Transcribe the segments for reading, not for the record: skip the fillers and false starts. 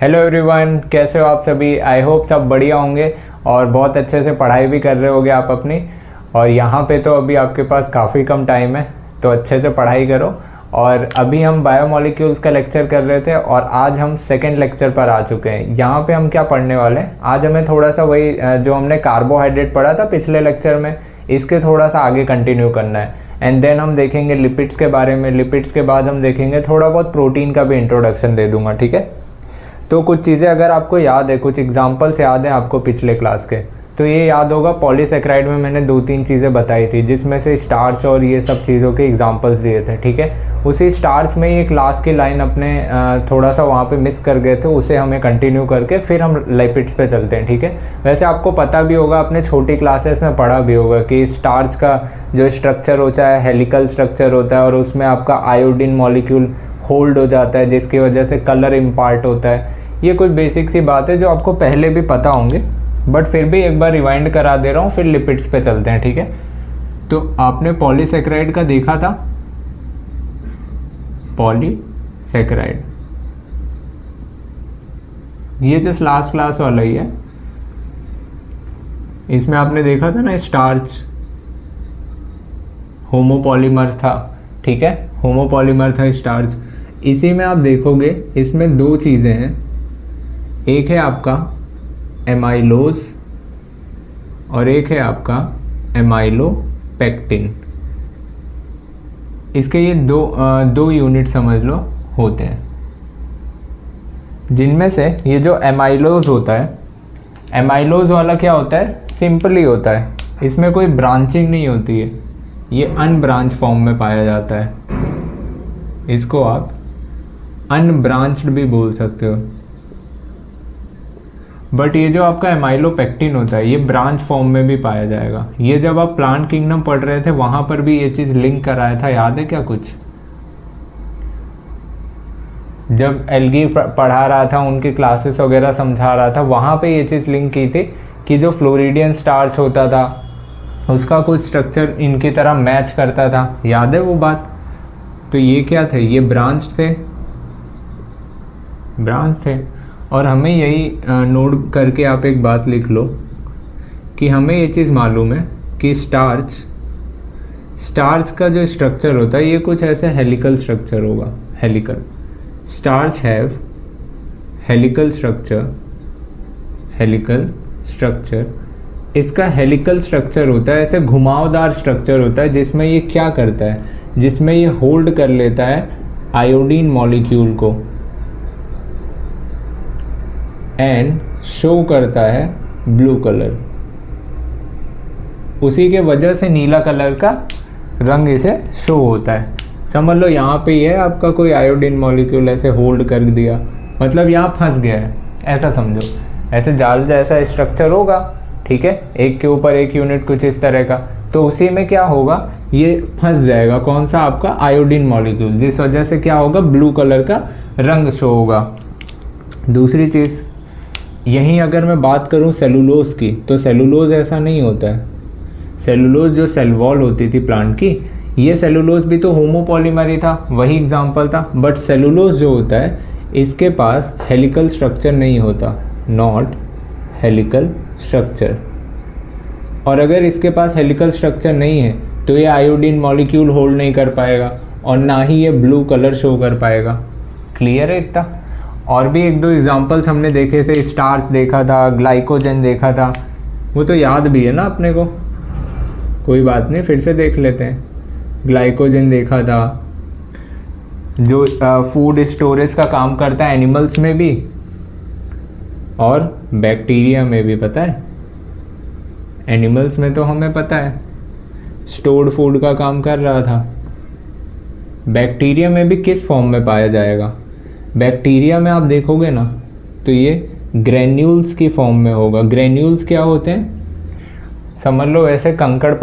Hello everyone, कैसे हो आप सभी। आई होप सब बढ़िया होंगे और बहुत अच्छे से पढ़ाई भी कर रहे होगे आप अपनी। और यहाँ पे तो अभी आपके पास काफ़ी कम टाइम है, तो अच्छे से पढ़ाई करो। और अभी हम बायोमोलिक्यूल्स का लेक्चर कर रहे थे और आज हम सेकंड लेक्चर पर आ चुके हैं। यहाँ पे हम क्या पढ़ने वाले हैं, आज हमें थोड़ा सा वही जो हमने कार्बोहाइड्रेट पढ़ा था पिछले लेक्चर में, इसके थोड़ा सा आगे कंटिन्यू करना है। एंड देन हम देखेंगे लिपिड्स के बारे में। लिपिड्स के बाद हम देखेंगे थोड़ा बहुत प्रोटीन का भी इंट्रोडक्शन दे दूंगा, ठीक है। तो कुछ चीज़ें अगर आपको याद है, कुछ एग्जांपल्स याद हैं आपको पिछले क्लास के, तो ये याद होगा पॉलीसेकेराइड में मैंने 2-3 चीज़ें बताई थी, जिसमें से स्टार्च और ये सब चीज़ों के एग्जांपल्स दिए थे, ठीक है। उसी स्टार्च में ये क्लास की लाइन अपने थोड़ा सा वहाँ पे मिस कर गए थे, उसे हमें कंटिन्यू करके फिर हम लिपिड्स पे चलते हैं, ठीक है। वैसे आपको पता भी होगा, अपने छोटी क्लासेस में पढ़ा भी होगा कि स्टार्च का जो स्ट्रक्चर होता है हेलिकल स्ट्रक्चर होता है, और उसमें आपका आयोडीन मॉलिक्यूल होल्ड हो जाता है, जिसकी वजह से कलर इम्पार्ट होता है। ये कुछ बेसिक सी बात है जो आपको पहले भी पता होंगे, बट फिर भी एक बार रिवाइंड करा दे रहा हूँ, फिर लिपिड्स पे चलते हैं, ठीक है। तो आपने पॉलीसेकेराइड का देखा था, पॉलीसेकेराइड ये जस्ट लास्ट क्लास वाला ही है। इसमें आपने देखा था ना, स्टार्च होमोपॉलीमर था, ठीक है, होमोपॉलीमर था स्टार्च। इसी में आप देखोगे इसमें दो चीज़ें हैं, एक है आपका एमाइलोज और एक है आपका एमाइलोपेक्टिन। इसके ये दो यूनिट समझ लो होते हैं, जिनमें से ये जो एमाइलोज होता है, एमाइलोज वाला क्या होता है, सिंपली होता है, इसमें कोई ब्रांचिंग नहीं होती है, ये अनब्रांच फॉर्म में पाया जाता है। इसको आप अनब्रांच्ड भी बोल सकते हो। बट ये जो आपका एमाइलोपेक्टिन होता है, ये ब्रांच फॉर्म में भी पाया जाएगा। ये जब आप प्लांट किंगडम पढ़ रहे थे वहां पर भी ये चीज़ लिंक कराया था, याद है क्या कुछ? जब एल्गी पढ़ा रहा था, उनकी क्लासेस वगैरह समझा रहा था, वहां पे ये चीज़ लिंक की थी कि जो फ्लोरिडियन स्टार्च होता था उसका कुछ स्ट्रक्चर इनकी तरह मैच करता था, याद है वो बात? तो ये क्या थे, ये ब्रांच थे, और हमें यही नोट करके आप एक बात लिख लो कि हमें ये चीज़ मालूम है कि स्टार्च का जो स्ट्रक्चर होता है ये कुछ ऐसे हेलिकल स्ट्रक्चर होगा। Helical starch have helical structure. इसका हेलिकल स्ट्रक्चर होता है, ऐसे घुमावदार स्ट्रक्चर होता है, जिसमें ये क्या करता है, जिसमें ये होल्ड कर लेता है आयोडीन मॉलिक्यूल को एंड शो करता है ब्लू कलर। उसी के वजह से नीला कलर का रंग इसे शो होता है। समझ लो यहाँ पे ये है आपका कोई आयोडीन मॉलिक्यूल ऐसे होल्ड कर दिया, मतलब यहाँ फंस गया है, ऐसा समझो। ऐसे जाल जैसा स्ट्रक्चर होगा, ठीक है, एक के ऊपर एक यूनिट कुछ इस तरह का, तो उसी में क्या होगा, ये फंस जाएगा कौन सा, आपका आयोडीन मॉलिक्यूल, जिस वजह से क्या होगा, ब्लू कलर का रंग शो होगा। दूसरी चीज़, यहीं अगर मैं बात करूं सेलुलोज की, तो सेलुलोज ऐसा नहीं होता है। सेलुलोज जो सेल वॉल होती थी प्लांट की, ये सेलुलोज भी तो होमोपॉलीमर ही था, वही एग्जांपल था। बट सेलुलोज जो होता है इसके पास हेलिकल स्ट्रक्चर नहीं होता, नॉट हेलिकल स्ट्रक्चर। और अगर इसके पास हेलिकल स्ट्रक्चर नहीं है तो ये आयोडीन मॉलिक्यूल होल्ड नहीं कर पाएगा और ना ही ये ब्लू कलर शो कर पाएगा। क्लियर है इतना? और भी एक दो एग्जांपल्स हमने देखे थे, स्टार्च देखा था, ग्लाइकोजन देखा था, वो तो याद भी है ना अपने को, कोई बात नहीं, फिर से देख लेते हैं। ग्लाइकोजन देखा था, जो फूड स्टोरेज का काम करता है एनिमल्स में भी और बैक्टीरिया में भी, पता है। एनिमल्स में तो हमें पता है स्टोर्ड फूड का काम कर रहा था, बैक्टीरिया में भी किस फॉर्म में पाया जाएगा? बैक्टीरिया में आप देखोगे ना तो ये ग्रेन्यूल्स की फॉर्म में होगा। ग्रेन्यूल्स क्या होते हैं, समझ लो ऐसे कंकड़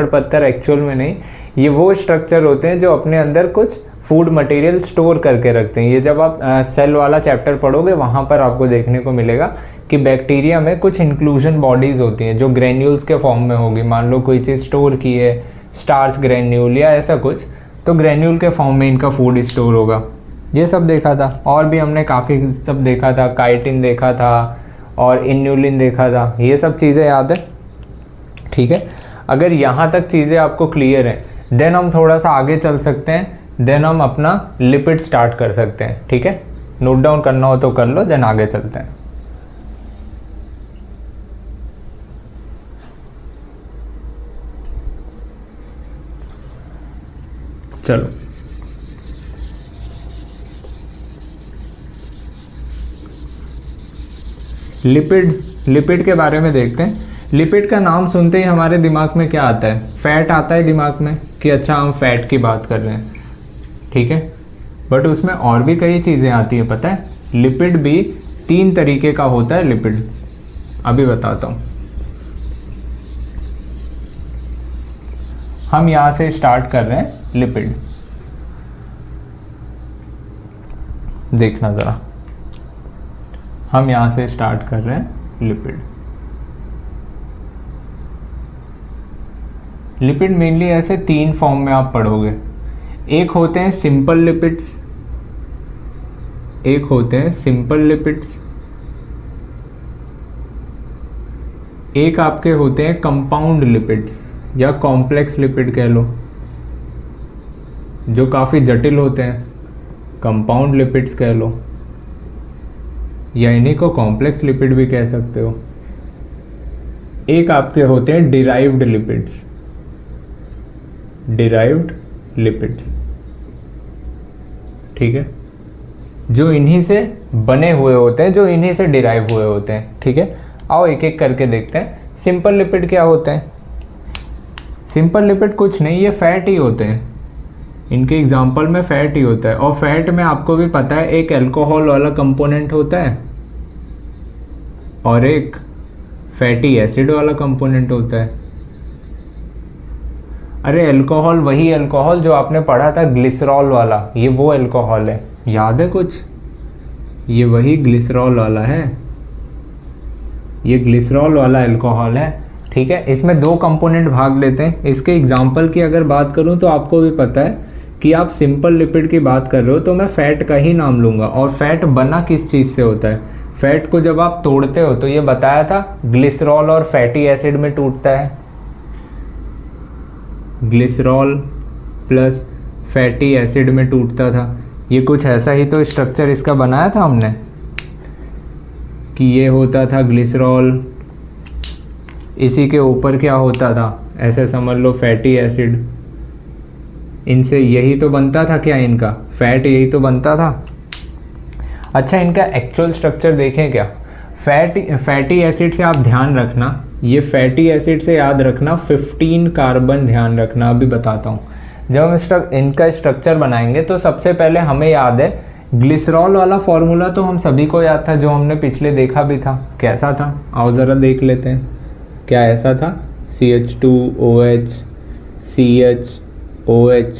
पत्थर एक्चुअल में नहीं, ये वो स्ट्रक्चर होते हैं जो अपने अंदर कुछ फूड मटेरियल स्टोर करके रखते हैं। ये जब आप सेल वाला चैप्टर पढ़ोगे वहाँ पर आपको देखने को मिलेगा कि बैक्टीरिया में कुछ इंक्लूजन बॉडीज़ होती हैं जो ग्रेन्यूल्स के फॉर्म में होगी। मान लो कोई चीज़ स्टोर की है, स्टार्च ग्रेन्यूल या ऐसा कुछ, तो ग्रेन्यूल के फॉर्म में इनका फूड स्टोर होगा। ये सब देखा था, और भी हमने काफ़ी सब देखा था, काइटिन देखा था और इन्यूलिन देखा था, ये सब चीज़ें याद है, ठीक है। अगर यहाँ तक चीज़ें आपको क्लियर हैं देन हम थोड़ा सा आगे चल सकते हैं, देन हम अपना लिपिड स्टार्ट कर सकते हैं, ठीक है। नोट डाउन करना हो तो कर लो, देन आगे चलते हैं। चलो लिपिड के बारे में देखते हैं। लिपिड का नाम सुनते ही हमारे दिमाग में क्या आता है? फैट आता है दिमाग में कि अच्छा हम फैट की बात कर रहे हैं, ठीक है। बट उसमें और भी कई चीज़ें आती हैं, पता है। लिपिड भी 3 तरीके का होता है लिपिड, अभी बताता हूँ। हम यहाँ से स्टार्ट कर रहे हैं लिपिड, देखना ज़रा। हम यहाँ से स्टार्ट कर रहे हैं लिपिड। लिपिड मेनली ऐसे 3 फॉर्म में आप पढ़ोगे। एक होते हैं सिंपल लिपिड्स, एक होते हैं सिंपल लिपिड्स, एक आपके होते हैं कंपाउंड लिपिड्स या कॉम्प्लेक्स लिपिड कह लो, जो काफ़ी जटिल होते हैं, कंपाउंड लिपिड्स कह लो, या इन्हीं को कॉम्प्लेक्स लिपिड भी कह सकते हो। एक आपके होते हैं डिराइव्ड लिपिड्स, डिराइव्ड लिपिड्स, ठीक है, जो इन्हीं से बने हुए होते हैं, जो इन्हीं से डिराइव हुए होते हैं, ठीक है। आओ एक एक करके देखते हैं। सिंपल लिपिड क्या होते हैं? सिंपल लिपिड कुछ नहीं, ये फैट ही होते हैं, इनके एग्जाम्पल में फैट ही होता है। और फैट में आपको भी पता है एक अल्कोहल वाला कंपोनेंट होता है और एक फैटी एसिड वाला कंपोनेंट होता है। अरे अल्कोहल वही अल्कोहल जो आपने पढ़ा था ग्लिसरॉल वाला, ये वो अल्कोहल है, याद है कुछ? ये वही ग्लिसरॉल वाला है, ये ग्लिसरॉल वाला अल्कोहल है, ठीक है। इसमें 2 कंपोनेंट भाग लेते हैं। इसके एग्जाम्पल की अगर बात करूं तो आपको भी पता है कि आप सिंपल लिपिड की बात कर रहे हो तो मैं फैट का ही नाम लूँगा। और फैट बना किस चीज़ से होता है? फैट को जब आप तोड़ते हो तो ये बताया था ग्लिसरॉल और फैटी एसिड में टूटता है, ग्लिसरॉल प्लस फैटी एसिड में टूटता था। ये कुछ ऐसा ही तो स्ट्रक्चर इसका बनाया था हमने कि ये होता था ग्लिसरॉल, इसी के ऊपर क्या होता था, ऐसे समझ लो फैटी एसिड। इनसे यही तो बनता था क्या? इनका फैट यही तो बनता था। अच्छा, इनका एक्चुअल स्ट्रक्चर देखें क्या? फैटी एसिड से आप ध्यान रखना, ये फैटी एसिड से याद रखना 15 कार्बन ध्यान रखना। अभी बताता हूँ। जब हम इनका स्ट्रक्चर बनाएंगे तो सबसे पहले हमें याद है ग्लिसरॉल वाला फॉर्मूला, तो हम सभी को याद था, जो हमने पिछले देखा भी था। कैसा था? आओ ज़रा देख लेते हैं। क्या ऐसा था? CH2OH CHOH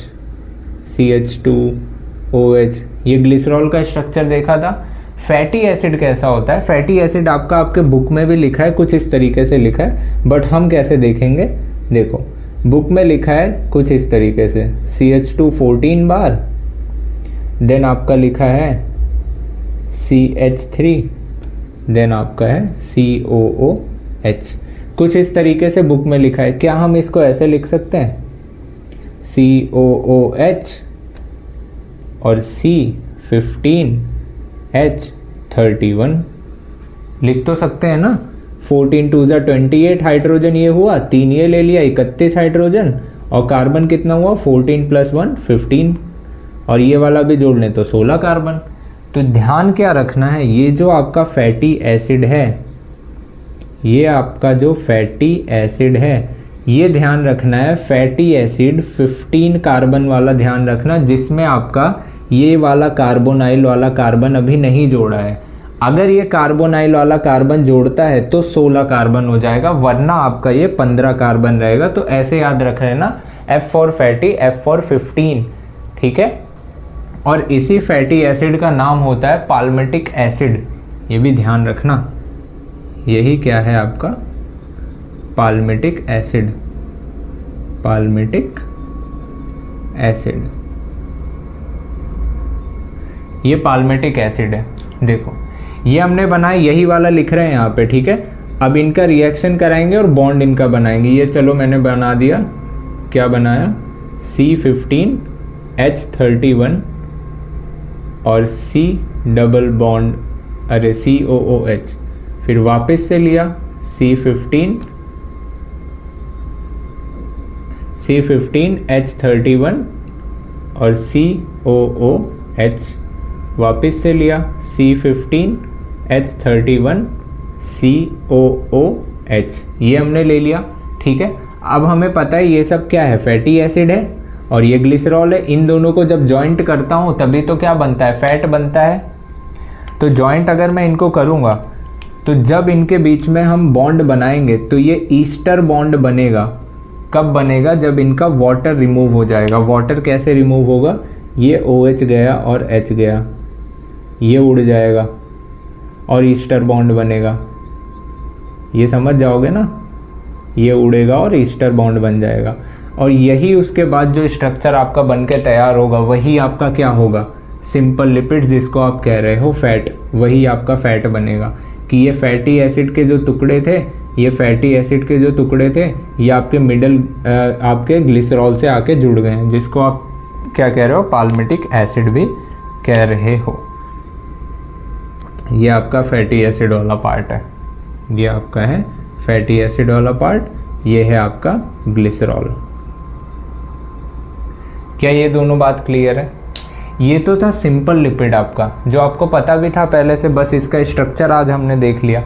CH2OH, ये ग्लिसरॉल का स्ट्रक्चर देखा था। फैटी एसिड कैसा होता है? फैटी एसिड आपके बुक में भी लिखा है, कुछ इस तरीके से लिखा है, बट हम कैसे देखेंगे? देखो बुक में लिखा है कुछ इस तरीके से, CH2 14 बार, देन आपका लिखा है CH3, देन आपका है COOH, कुछ इस तरीके से बुक में लिखा है। क्या हम इसको ऐसे लिख सकते हैं? COOH और C15H31 लिख तो सकते हैं ना। 14 2 28 हाइड्रोजन ये हुआ, 3 ये ले लिया, 31 हाइड्रोजन, और कार्बन कितना हुआ? 14 + 1 15, और ये वाला भी जोड़ लें तो 16 कार्बन। तो ध्यान क्या रखना है, ये जो आपका फैटी एसिड है, ये आपका जो फैटी एसिड है, ये ध्यान रखना है फैटी एसिड 15 कार्बन वाला ध्यान रखना, जिसमें आपका ये वाला कार्बोनाइल वाला कार्बन अभी नहीं जोड़ा है। अगर ये कार्बोनाइल वाला कार्बन जोड़ता है तो 16 कार्बन हो जाएगा, वरना आपका ये 15 कार्बन रहेगा। तो ऐसे याद रख लेना, F for fatty, F for 15, ठीक है। और इसी फैटी एसिड का नाम होता है पाल्मिटिक एसिड, ये भी ध्यान रखना। यही क्या है आपका? पाल्मिटिक एसिड, पाल्मिटिक एसिड, ये पाल्मेटिक एसिड है। देखो ये हमने बनाया, यही वाला लिख रहे हैं यहाँ पे, ठीक है। अब इनका रिएक्शन कराएंगे और बॉन्ड इनका बनाएंगे। ये चलो मैंने बना दिया, क्या बनाया, C15H31 और C डबल बॉन्ड, अरे COOH, फिर वापस से लिया C15H31 और COOH, वापस से लिया C15H31 COOH, ये हमने ले लिया, ठीक है। अब हमें पता है ये सब क्या है, फैटी एसिड है और ये ग्लिसरॉल है। इन दोनों को जब जॉइंट करता हूँ तभी तो क्या बनता है, फैट बनता है। तो जॉइंट अगर मैं इनको करूँगा तो जब इनके बीच में हम बॉन्ड बनाएंगे तो ये ईस्टर बॉन्ड बनेगा। कब बनेगा, जब इनका वाटर रिमूव हो जाएगा। वाटर कैसे रिमूव होगा, ये OH गया और H गया, ये उड़ जाएगा और ईस्टर बॉन्ड बनेगा। ये समझ जाओगे ना, ये उड़ेगा और ईस्टर बॉन्ड बन जाएगा। और यही उसके बाद जो स्ट्रक्चर आपका बन के तैयार होगा वही आपका क्या होगा, सिंपल लिपिड्स, जिसको आप कह रहे हो फैट, वही आपका फैट बनेगा। कि ये फैटी एसिड के जो टुकड़े थे, ये फैटी एसिड के जो टुकड़े थे ये आपके आपके ग्लिसरॉल से आके जुड़ गए हैं, जिसको आप क्या कह रहे हो, पाल्मेटिक एसिड भी कह रहे हो। ये आपका फैटी एसिड वाला पार्ट है, ये आपका है फैटी एसिड वाला पार्ट, ये है आपका ग्लिसरॉल। क्या ये दोनों बात क्लियर है? ये तो था सिंपल लिपिड आपका, जो आपको पता भी था पहले से, बस इसका स्ट्रक्चर आज हमने देख लिया।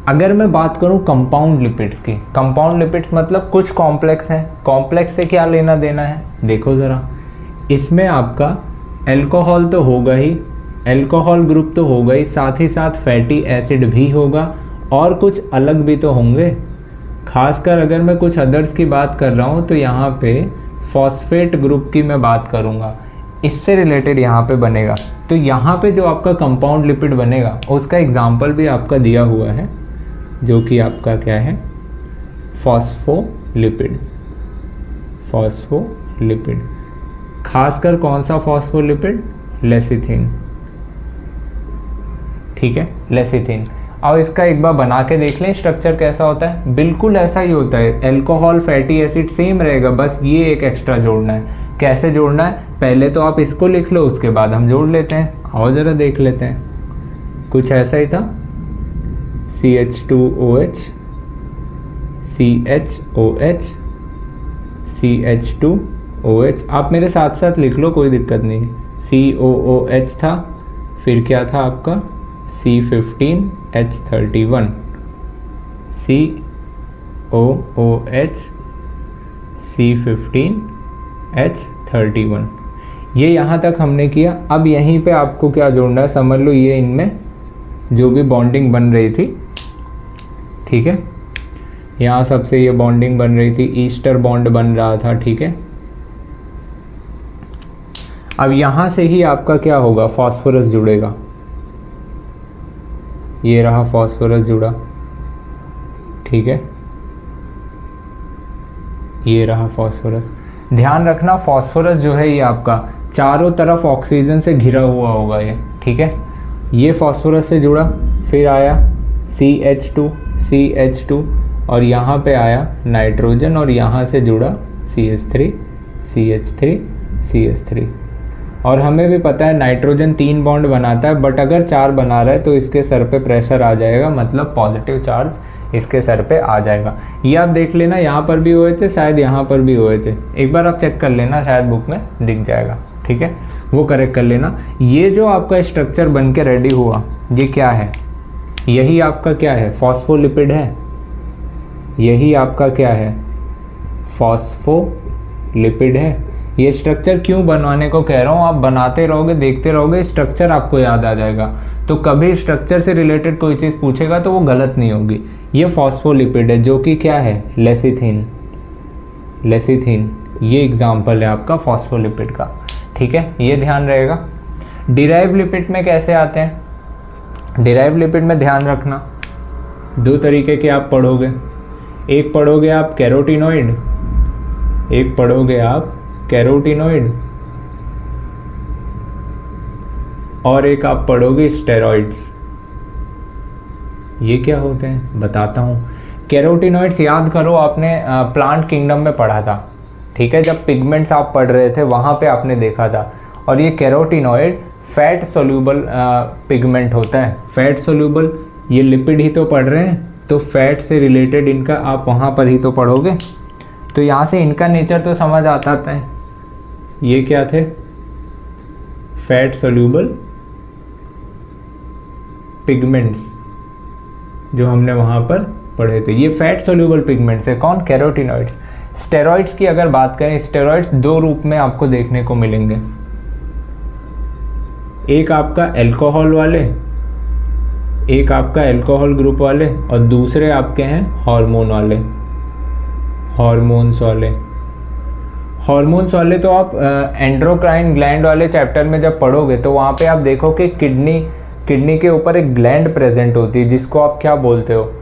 अगर मैं बात करूं कंपाउंड लिपिड्स की, कंपाउंड लिपिड्स मतलब कुछ कॉम्प्लेक्स हैं। कॉम्प्लेक्स से क्या लेना देना है, देखो ज़रा, इसमें आपका एल्कोहल तो होगा ही, एल्कोहल ग्रुप तो होगा ही, साथ ही साथ फैटी एसिड भी होगा और कुछ अलग भी तो होंगे। खासकर अगर मैं कुछ अदर्स की बात कर रहा हूँ तो यहाँ पे फॉस्फेट ग्रुप की मैं बात करूँगा, इससे रिलेटेड यहाँ पे बनेगा। तो यहाँ पे जो आपका कंपाउंड लिपिड बनेगा उसका एग्जाम्पल भी आपका दिया हुआ है, जो कि आपका क्या है, फॉस्फोलिपिड। फॉस्फोलिपिड खासकर कौन सा फॉस्फोलिपिड, लेसिथिन, ठीक है, लेसिथिन। और इसका एक बार बना के देख लें स्ट्रक्चर कैसा होता है, बिल्कुल ऐसा ही होता है। एल्कोहल फैटी एसिड सेम रहेगा, बस ये एक एक्स्ट्रा जोड़ना है। कैसे जोड़ना है, पहले तो आप इसको लिख लो, उसके बाद हम जोड़ लेते हैं। आओ ज़रा देख लेते हैं। कुछ ऐसा ही था, CH2OH, CHOH, CH2OH। आप मेरे साथ साथ लिख लो, कोई दिक्कत नहीं है। COOH था, फिर क्या था आपका, C15H31, COOH, C15H31। ये यहाँ तक हमने किया। अब यहीं पे आपको क्या जोड़ना है, समझ लो, ये इनमें जो भी बॉन्डिंग बन रही थी, ठीक है, यहाँ सबसे ये बॉन्डिंग बन रही थी, ईस्टर बॉन्ड बन रहा था, ठीक है। अब यहाँ से ही आपका क्या होगा, फॉस्फोरस जुड़ेगा। ये रहा फॉस्फोरस जुड़ा, ठीक है, ये रहा फॉस्फोरस। ध्यान रखना फॉस्फोरस जो है ये आपका चारों तरफ ऑक्सीजन से घिरा हुआ होगा ये, ठीक है। ये फॉस्फोरस से जुड़ा, फिर आया CH2 और यहाँ पे आया नाइट्रोजन और यहाँ से जुड़ा CH3। और हमें भी पता है नाइट्रोजन 3 बॉन्ड बनाता है, बट अगर 4 बना रहा है तो इसके सर पे प्रेशर आ जाएगा, मतलब पॉजिटिव चार्ज इसके सर पे आ जाएगा। ये आप देख लेना, यहाँ पर भी OH, शायद यहाँ पर भी OH। एक बार आप चेक कर लेना, शायद बुक में दिख जाएगा, ठीक है, वो करेक्ट कर लेना। ये जो आपका स्ट्रक्चर बन के रेडी हुआ, ये क्या है, यही आपका क्या है, फॉस्फोलिपिड है। यही आपका क्या है, फॉस्फोलिपिड है। ये स्ट्रक्चर क्यों बनवाने को कह रहा हूँ, आप बनाते रहोगे, देखते रहोगे, स्ट्रक्चर आपको याद आ जाएगा। तो कभी स्ट्रक्चर से रिलेटेड कोई चीज़ पूछेगा तो वो गलत नहीं होगी। ये फॉस्फोलिपिड है, जो कि क्या है, लेसिथिन। ये एग्जाम्पल है आपका फॉस्फोलिपिड का, ठीक है, ये ध्यान रहेगा। डिराइव लिपिड में कैसे आते हैं, डिराइव लिपिड में ध्यान रखना, 2 तरीके के आप पढ़ोगे। एक पढ़ोगे आप कैरोटिनॉइड, एक पढ़ोगे आप कैरोटिनॉइड, और एक आप पढ़ोगे स्टेरॉइड्स। ये क्या होते हैं बताता हूँ। कैरोटिनॉइड्स याद करो, आपने प्लांट किंगडम में पढ़ा था, ठीक है, जब पिगमेंट्स आप पढ़ रहे थे वहाँ पे आपने देखा था। और ये कैरोटिनॉइड फैट सोल्यूबल पिगमेंट होता है। फैट सोल्यूबल, ये लिपिड ही तो पढ़ रहे हैं, तो फैट से रिलेटेड इनका आप वहाँ पर ही तो पढ़ोगे, तो यहाँ से इनका नेचर तो समझ आता है। ये क्या थे? फैट सोल्यूबल पिगमेंट्स, जो हमने वहाँ पर पढ़े थे, ये फैट सोल्यूबल पिगमेंट्स है। कौन? कैरोटिनॉइड्स। स्टेरॉइड्स की अगर बात करें, स्टेरॉइड्स दो रूप में आपको देखने को मिलेंगे। एक आपका अल्कोहल वाले, एक आपका अल्कोहल ग्रुप वाले, और दूसरे आपके हैं हार्मोन वाले, हार्मोन्स वाले। हार्मोन्स वाले तो आप एंड्रोक्राइन ग्लैंड वाले चैप्टर में जब पढ़ोगे तो वहाँ पे आप देखो कि किडनी के ऊपर एक ग्लैंड प्रेजेंट होती है, जिसको आप क्या बोलते हो,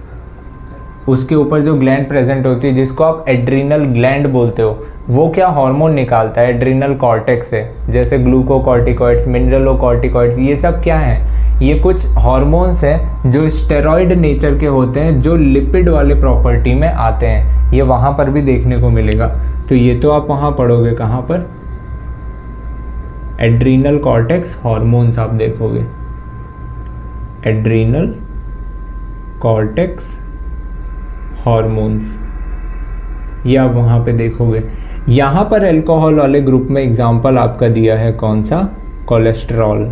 उसके ऊपर जो ग्लैंड प्रेजेंट होती है जिसको आप एड्रीनल ग्लैंड बोलते हो, वो क्या हार्मोन निकालता है एड्रीनल कॉर्टेक्स से, जैसे ग्लूकोकॉर्टिकॉइड्स, मिनरलोकॉर्टिकॉइड्स, ये सब क्या है? ये कुछ हार्मोन्स हैं जो स्टेरॉइड नेचर के होते हैं, जो लिपिड वाले प्रॉपर्टी में आते हैं। ये वहाँ पर भी देखने को मिलेगा। तो ये तो आप वहाँ पढ़ोगे, कहाँ पर? एड्रीनल कॉर्टेक्स हार्मोन्स आप देखोगे, एड्रीनल कॉर्टेक्स हार्मोन्स, ये आप वहाँ पे देखोगे। यहाँ पर अल्कोहल वाले ग्रुप में एग्जाम्पल आपका दिया है कौन सा? कोलेस्ट्रॉल।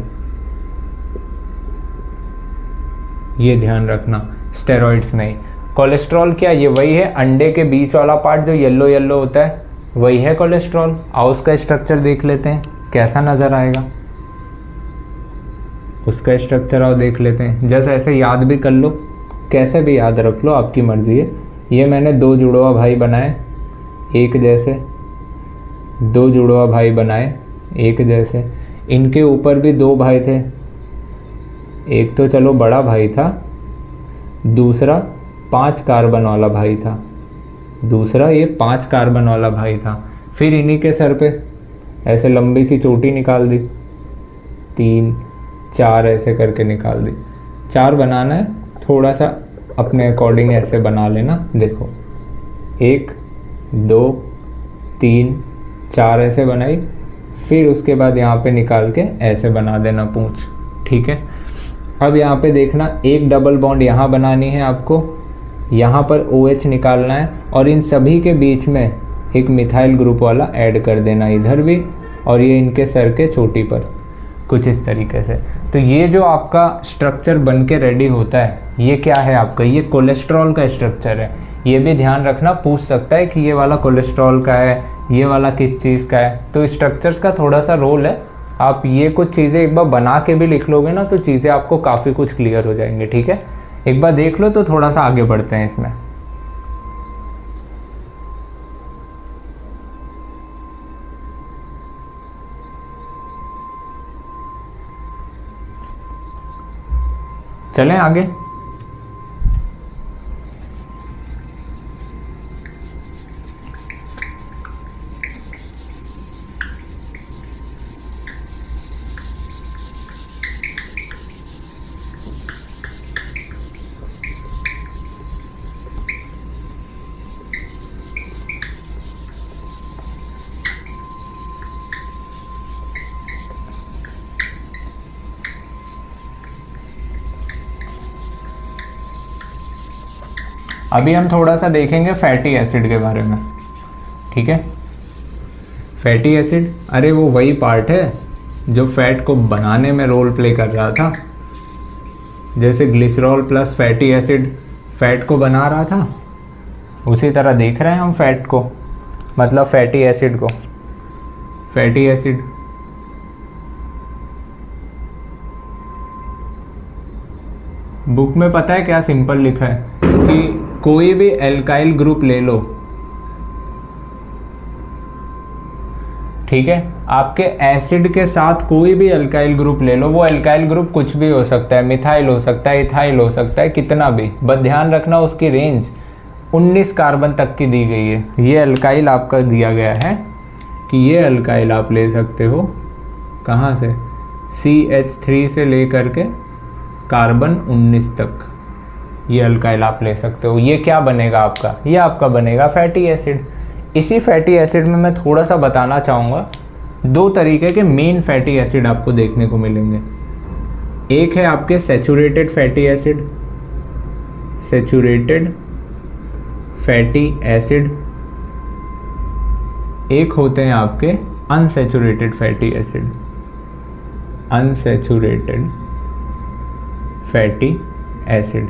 ये ध्यान रखना, स्टेरॉइड्स में ही कोलेस्ट्रॉल क्या, ये वही है अंडे के बीच वाला पार्ट जो येलो येलो होता है, वही है कोलेस्ट्रॉल। आओ उसका स्ट्रक्चर देख लेते हैं कैसा नज़र आएगा। उसका स्ट्रक्चर आओ देख लेते हैं। जैसे ऐसे याद भी कर लो, कैसे भी याद रख लो, आपकी मर्जी है। ये मैंने दो जुड़वा भाई बनाए एक जैसे, दो जुड़वा भाई बनाए एक जैसे। इनके ऊपर भी दो भाई थे, एक तो चलो बड़ा भाई था, दूसरा 5 कार्बन वाला भाई था, दूसरा ये 5 कार्बन वाला भाई था। फिर इन्हीं के सर पे ऐसे लंबी सी चोटी निकाल दी, 3 4 ऐसे करके निकाल दी। 4 बनाना है, थोड़ा सा अपने अकॉर्डिंग ऐसे बना लेना। देखो 1 2 3 4 ऐसे बनाई, फिर उसके बाद यहाँ पे निकाल के ऐसे बना देना पूंछ, ठीक है। अब यहाँ पे देखना, एक डबल बॉन्ड यहाँ बनानी है आपको, यहाँ पर OH निकालना है, और इन सभी के बीच में एक मिथाइल ग्रुप वाला ऐड कर देना इधर भी, और ये इनके सर के चोटी पर कुछ इस तरीके से। तो ये जो आपका स्ट्रक्चर बन के रेडी होता है, ये क्या है आपका? ये कोलेस्ट्रॉल का स्ट्रक्चर है। ये भी ध्यान रखना, पूछ सकता है कि ये वाला कोलेस्ट्रॉल का है, ये वाला किस चीज़ का है। तो स्ट्रक्चर्स का थोड़ा सा रोल है। आप ये कुछ चीज़ें एक बार बना के भी लिख लोगे ना, तो चीज़ें आपको काफ़ी कुछ क्लियर हो जाएंगी, ठीक है। एक बार देख लो तो थोड़ा सा आगे बढ़ते हैं इसमें। चलें आगे। अभी हम थोड़ा सा देखेंगे फैटी एसिड के बारे में, ठीक है। फैटी एसिड, अरे वो वही पार्ट है जो फैट को बनाने में रोल प्ले कर रहा था। जैसे glycerol plus fatty acid fat को बना रहा था, उसी तरह देख रहे हैं हम फैट को, मतलब फैटी एसिड को। फैटी एसिड बुक में पता है क्या सिंपल लिखा है कि कोई भी एल्काइल ग्रुप ले लो, ठीक है, आपके एसिड के साथ कोई भी अल्काइल ग्रुप ले लो, वो अल्काइल ग्रुप कुछ भी हो सकता है, मिथाइल हो सकता है, इथाइल हो सकता है, कितना भी, बस ध्यान रखना उसकी रेंज 19 कार्बन तक की दी गई है। ये अल्काइल आपका दिया गया है कि ये अल्काइल आप ले सकते हो कहाँ से? CH3 से लेकर के कार्बन 19 तक ये अल्काइल आप ले सकते हो। ये क्या बनेगा आपका, ये आपका बनेगा फैटी एसिड। इसी फैटी एसिड में मैं थोड़ा सा बताना चाहूँगा, दो तरीके के मेन फैटी एसिड आपको देखने को मिलेंगे। एक है आपके saturated fatty acid, saturated fatty acid, एक होते हैं आपके unsaturated fatty acid, unsaturated fatty acid.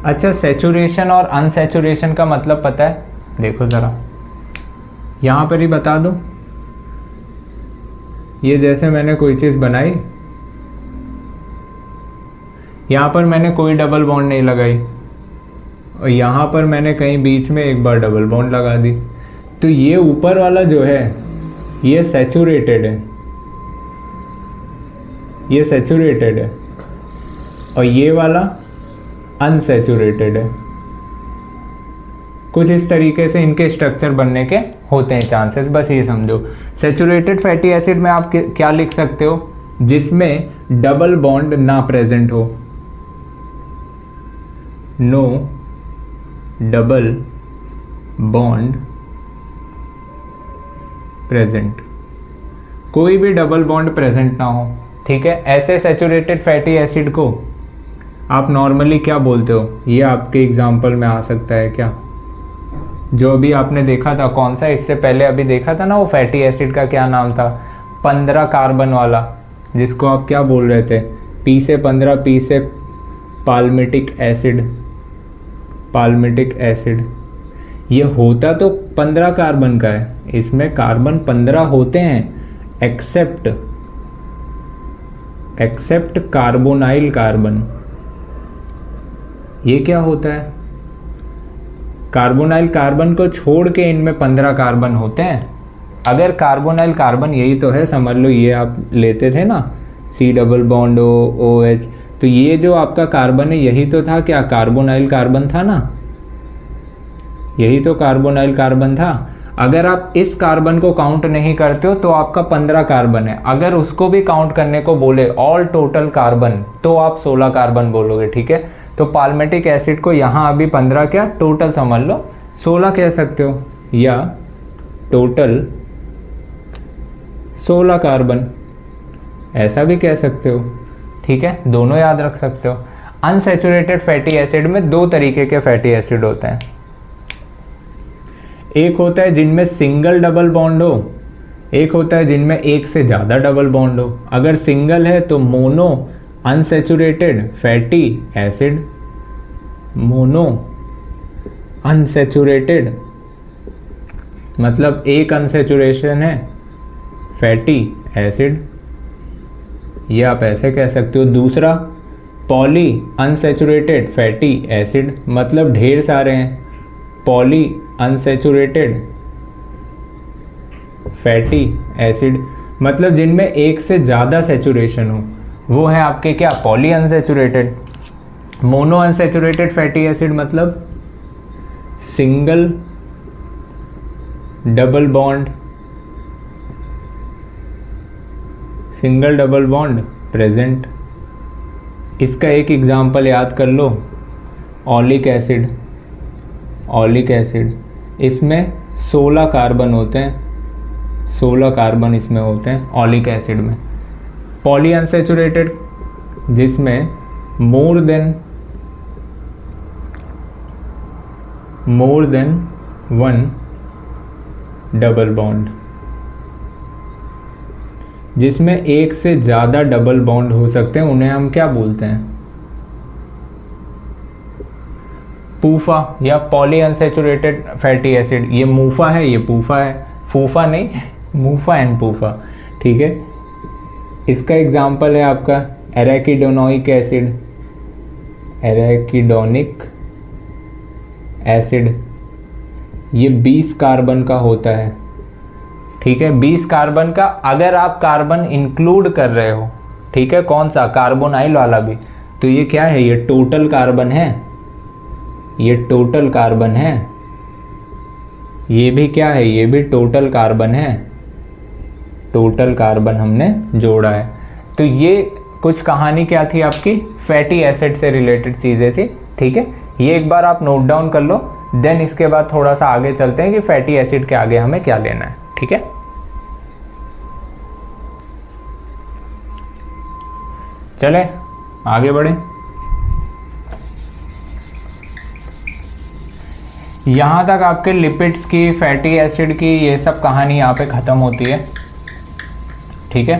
अच्छा, सैचुरेशन और अनसैचुरेशन का मतलब पता है? देखो ज़रा यहाँ पर ही बता दूँ। ये जैसे मैंने कोई चीज़ बनाई, यहाँ पर मैंने कोई डबल बॉन्ड नहीं लगाई और यहाँ पर मैंने कहीं बीच में एक बार डबल बॉन्ड लगा दी, तो ये ऊपर वाला जो है ये सैचुरेटेड है, ये सैचुरेटेड है, और ये वाला अनसैचुरेटेड है। कुछ इस तरीके से इनके स्ट्रक्चर बनने के होते हैं चांसेस, बस ये समझो। सैचुरेटेड फैटी एसिड में आप क्या लिख सकते हो? जिसमें डबल बॉन्ड ना प्रेजेंट हो, नो डबल बॉन्ड प्रेजेंट, कोई भी डबल बॉन्ड प्रेजेंट ना हो, ठीक है। ऐसे सैचुरेटेड फैटी एसिड को आप नॉर्मली क्या बोलते हो? ये आपके एग्जाम्पल में आ सकता है क्या, जो अभी आपने देखा था, कौन सा इससे पहले अभी देखा था ना, वो फैटी एसिड का क्या नाम था, 15 कार्बन वाला, जिसको आप क्या बोल रहे थे? P से 15, P से पाल्मिटिक एसिड, पाल्मिटिक एसिड। ये होता तो 15 कार्बन का है, इसमें कार्बन 15 होते हैं एक्सेप्ट कार्बोनाइल कार्बन। ये क्या होता है? कार्बोनाइल कार्बन को छोड़ के इनमें 15 कार्बन होते हैं। अगर कार्बोनाइल कार्बन यही तो है, समझ लो ये आप लेते थे ना, C डबल बॉन्ड OH, तो ये जो आपका कार्बन है यही तो था क्या? कार्बोनाइल कार्बन था ना, यही तो कार्बोनाइल कार्बन था। अगर आप इस कार्बन को काउंट नहीं करते हो तो आपका 15 कार्बन है। अगर उसको भी काउंट करने को बोले ऑल टोटल कार्बन, तो आप 16 कार्बन बोलोगे, ठीक है। तो पाल्मिटिक एसिड को यहाँ अभी 15 क्या, टोटल समझ लो 16 कह सकते हो, या टोटल 16 कार्बन ऐसा भी कह सकते हो, ठीक है। दोनों याद रख सकते हो। अनसैचुरेटेड फैटी एसिड में दो तरीके के फैटी एसिड होते हैं। एक होता है जिनमें सिंगल डबल बॉन्ड हो, एक होता है जिनमें एक से ज़्यादा डबल बॉन्ड हो। अगर सिंगल है तो mono unsaturated fatty acid, mono unsaturated मतलब एक अनसैचुरेशन है, फैटी एसिड, ये आप ऐसे कह सकते हो। दूसरा पॉली अनसैचुरेटेड फैटी एसिड, मतलब ढेर सारे हैं, पॉली अनसैचुरेटेड फैटी एसिड, मतलब जिनमें एक से ज़्यादा सैचुरेशन हो, वो है आपके क्या, poly unsaturated. Mono unsaturated fatty acid मतलब single double bond, single double bond present. इसका एक एग्जांपल याद कर लो, ऑलिक एसिड, ऑलिक एसिड, इसमें 16 कार्बन होते हैं, 16 कार्बन इसमें होते हैं ऑलिक एसिड में। पॉली अनसैचुरेटेड जिसमें मोर देन 1 डबल बॉन्ड, जिसमें एक से ज़्यादा डबल बॉन्ड हो सकते हैं, उन्हें हम क्या बोलते हैं, पूफा या पॉली अनसैचुरेटेड फैटी एसिड। ये मूफा है, ये पूफा है, फूफा नहीं मूफा एंड पूफा, ठीक है। इसका एग्जाम्पल है आपका एराकिडोनोइक एसिड, एराकिडोनिक एसिड, ये 20 कार्बन का होता है, ठीक है। 20 कार्बन का, अगर आप कार्बन इंक्लूड कर रहे हो, ठीक है, कौन सा, कार्बोनाइल वाला भी, तो ये क्या है, ये टोटल कार्बन है, ये टोटल कार्बन है। ये भी क्या है, ये भी टोटल कार्बन है, टोटल कार्बन हमने जोड़ा है। तो ये कुछ कहानी क्या थी आपकी, फैटी एसिड से रिलेटेड चीज़ें थी, ठीक है। ये एक बार आप नोट डाउन कर लो, देन इसके बाद थोड़ा सा आगे चलते हैं कि फैटी एसिड के आगे हमें क्या लेना है, ठीक है। चले आगे बढ़े। यहाँ तक आपके लिपिड्स की, फैटी एसिड की, ये सब कहानी यहाँ पे ख़त्म होती है, ठीक है।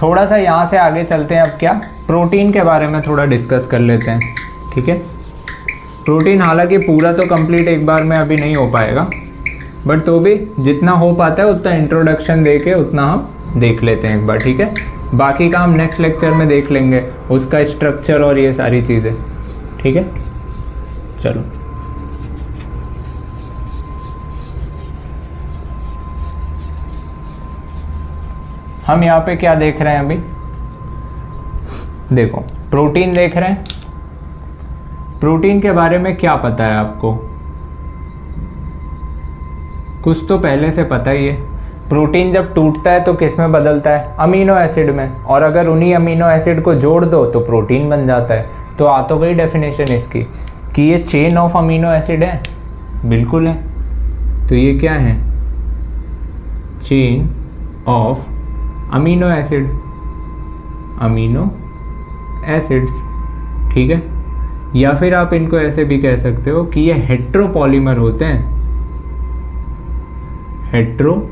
थोड़ा सा यहाँ से आगे चलते हैं। अब क्या, प्रोटीन के बारे में थोड़ा डिस्कस कर लेते हैं, ठीक है। प्रोटीन हालांकि पूरा तो कंप्लीट एक बार में अभी नहीं हो पाएगा, बट तो भी जितना हो पाता है उतना इंट्रोडक्शन दे के उतना हम देख लेते हैं एक बार, ठीक है। बाकी का हम नेक्स्ट लेक्चर में देख लेंगे, उसका स्ट्रक्चर और ये सारी चीज़ें, ठीक है। चलो हम यहाँ पे क्या देख रहे हैं अभी, देखो प्रोटीन देख रहे हैं। प्रोटीन के बारे में क्या पता है आपको, कुछ तो पहले से पता ही है। प्रोटीन जब टूटता है तो किस में बदलता है, अमीनो एसिड में, और अगर उन्हीं अमीनो एसिड को जोड़ दो तो प्रोटीन बन जाता है। तो आ तो गई डेफिनेशन इसकी कि ये चेन ऑफ अमीनो एसिड है, बिल्कुल है। तो ये क्या है, chain of amino acid, amino acids, ठीक है। या फिर आप इनको ऐसे भी कह सकते हो कि ये हेट्रोपॉलीमर होते हैं, हेट्रोपॉलीमर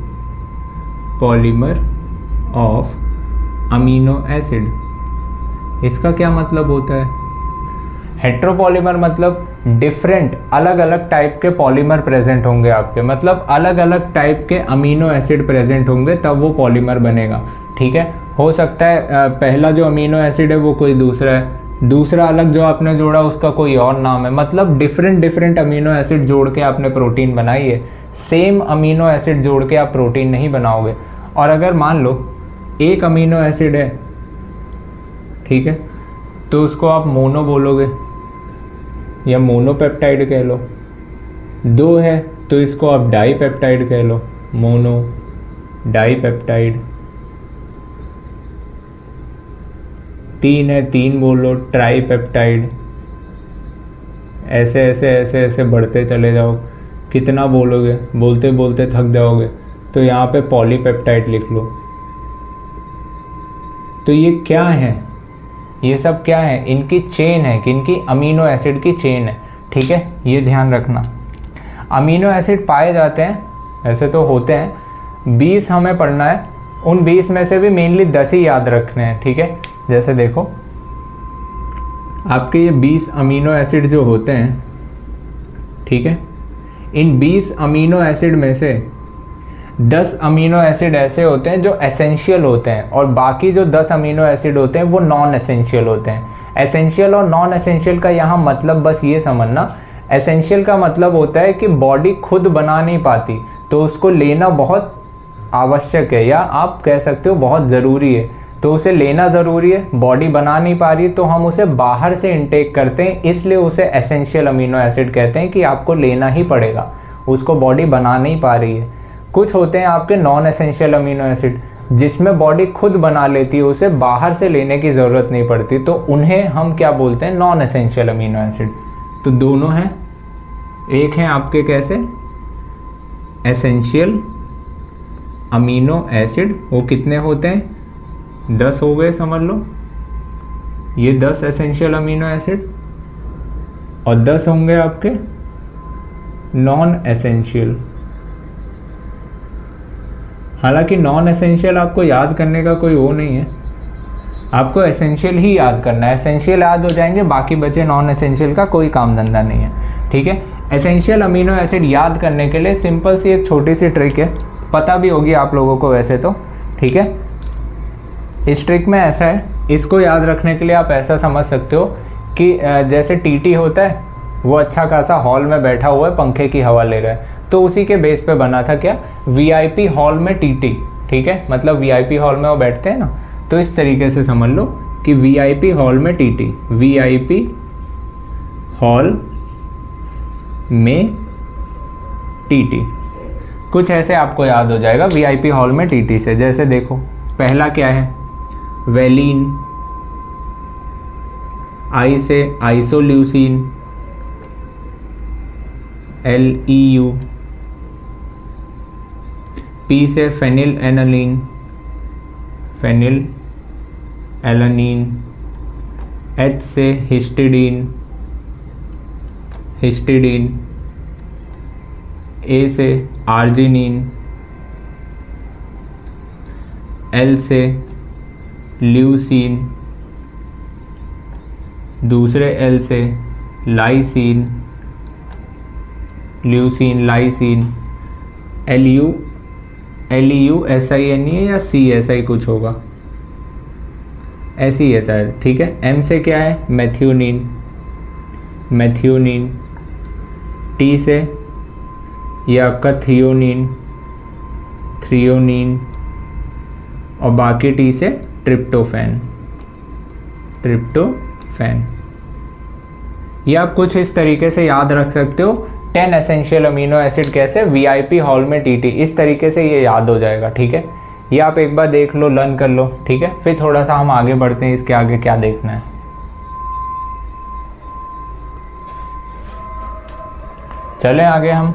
ऑफ अमीनो एसिड। इसका क्या मतलब होता है, हेट्रोपॉलीमर मतलब डिफरेंट, अलग अलग टाइप के पॉलीमर प्रेजेंट होंगे आपके, मतलब अलग अलग टाइप के अमीनो एसिड प्रेजेंट होंगे तब वो पॉलीमर बनेगा, ठीक है। हो सकता है पहला जो अमीनो एसिड है वो कोई दूसरा है, दूसरा अलग जो आपने जोड़ा उसका कोई और नाम है, मतलब डिफरेंट अमीनो एसिड जोड़ के आपने प्रोटीन बनाई है। सेम अमीनो एसिड जोड़ के आप प्रोटीन नहीं बनाओगे। और अगर मान लो एक अमीनो एसिड है, ठीक है, तो उसको आप मोनो बोलोगे या मोनोपेप्टाइड कह लो। दो है तो इसको आप डाईपेप्टाइड कह लो, मोनो डाईपेप्टाइड। तीन है, तीन बोलो, ट्राईपेप्टाइड। ऐसे ऐसे ऐसे ऐसे बढ़ते चले जाओ, कितना बोलोगे, बोलते बोलते थक जाओगे। तो यहाँ पे पॉलीपेप्टाइड लिख लो। तो ये क्या है, ये सब क्या है, इनकी चेन है, किनकी, अमीनो एसिड की चेन है, ठीक है। ये ध्यान रखना। अमीनो एसिड पाए जाते हैं, ऐसे तो होते हैं 20 हमें पढ़ना है, उन 20 में से भी मेनली 10 ही याद रखने हैं, ठीक है। जैसे देखो आपके ये 20 अमीनो एसिड जो होते हैं, ठीक है, इन 20 अमीनो एसिड में से 10 अमीनो एसिड ऐसे होते हैं जो एसेंशियल होते हैं, और बाकी जो 10 अमीनो एसिड होते हैं वो नॉन एसेंशियल होते हैं। एसेंशियल और नॉन एसेंशियल का यहाँ मतलब बस ये समझना, एसेंशियल का मतलब होता है कि बॉडी खुद बना नहीं पाती तो उसको लेना बहुत आवश्यक है, या आप कह सकते हो बहुत ज़रूरी है, तो उसे लेना ज़रूरी है। बॉडी बना नहीं पा रही तो हम उसे बाहर से इनटेक करते हैं, इसलिए उसे एसेंशियल अमीनो एसिड कहते हैं कि आपको लेना ही पड़ेगा, उसको बॉडी बना नहीं पा रही है। कुछ होते हैं आपके नॉन एसेंशियल अमीनो एसिड जिसमें बॉडी खुद बना लेती है, उसे बाहर से लेने की ज़रूरत नहीं पड़ती, तो उन्हें हम क्या बोलते हैं, नॉन एसेंशियल अमीनो एसिड। तो दोनों हैं, एक हैं आपके कैसे, एसेंशियल अमीनो एसिड, वो कितने होते हैं, 10 हो गए समझ लो, ये 10 एसेंशियल अमीनो एसिड, और 10 होंगे आपके नॉन एसेंशियल। हालांकि नॉन एसेंशियल आपको याद करने का कोई वो नहीं है, आपको एसेंशियल ही याद करना है, एसेंशियल याद हो जाएंगे, बाकी बचे नॉन एसेंशियल का कोई काम धंधा नहीं है, ठीक है। एसेंशियल अमीनो एसिड याद करने के लिए सिंपल सी एक छोटी सी ट्रिक है, पता भी होगी आप लोगों को वैसे तो, ठीक है। इस ट्रिक में ऐसा है, इसको याद रखने के लिए आप ऐसा समझ सकते हो कि जैसे टीटी होता है, वो अच्छा खासा हॉल में बैठा हुआ है, पंखे की हवा ले रहा है, तो उसी के बेस पे बना था क्या, वीआईपी हॉल में टीटी, ठीक है, मतलब वीआईपी हॉल में वो बैठते हैं ना, तो इस तरीके से समझ लो कि वीआईपी हॉल में टीटी, वीआईपी हॉल में टीटी, कुछ ऐसे आपको याद हो जाएगा वीआईपी हॉल में टीटी से। जैसे देखो पहला क्या है, वेलिन, आई से आइसोल्यूसिन, LEU, पी से phenylalanine, phenylalanine, H से हिस्टिडीन, हिस्टिडीन, A से आर्जिनिन, L से ल्यूसीन, दूसरे L से lysine, leucine lysine, LEU SIN है या CSI कुछ होगा, ऐसी है शायद, ठीक है। M से क्या है, मैथ्यूनिन, मैथ्यूनिन, T से ये आपका थियोनिन, थ्रियोनिन, और बाकी T से ट्रिप्टोफैन, ट्रिप्टोफैन। ये आप कुछ इस तरीके से याद रख सकते हो। 10 एसेंशियल अमीनो एसिड कैसे, VIP हॉल में TT, इस तरीके से ये याद हो जाएगा, ठीक है। ये आप एक बार देख लो, लर्न कर लो, ठीक है। फिर थोड़ा सा हम आगे बढ़ते हैं, इसके आगे क्या देखना है। चलें आगे हम।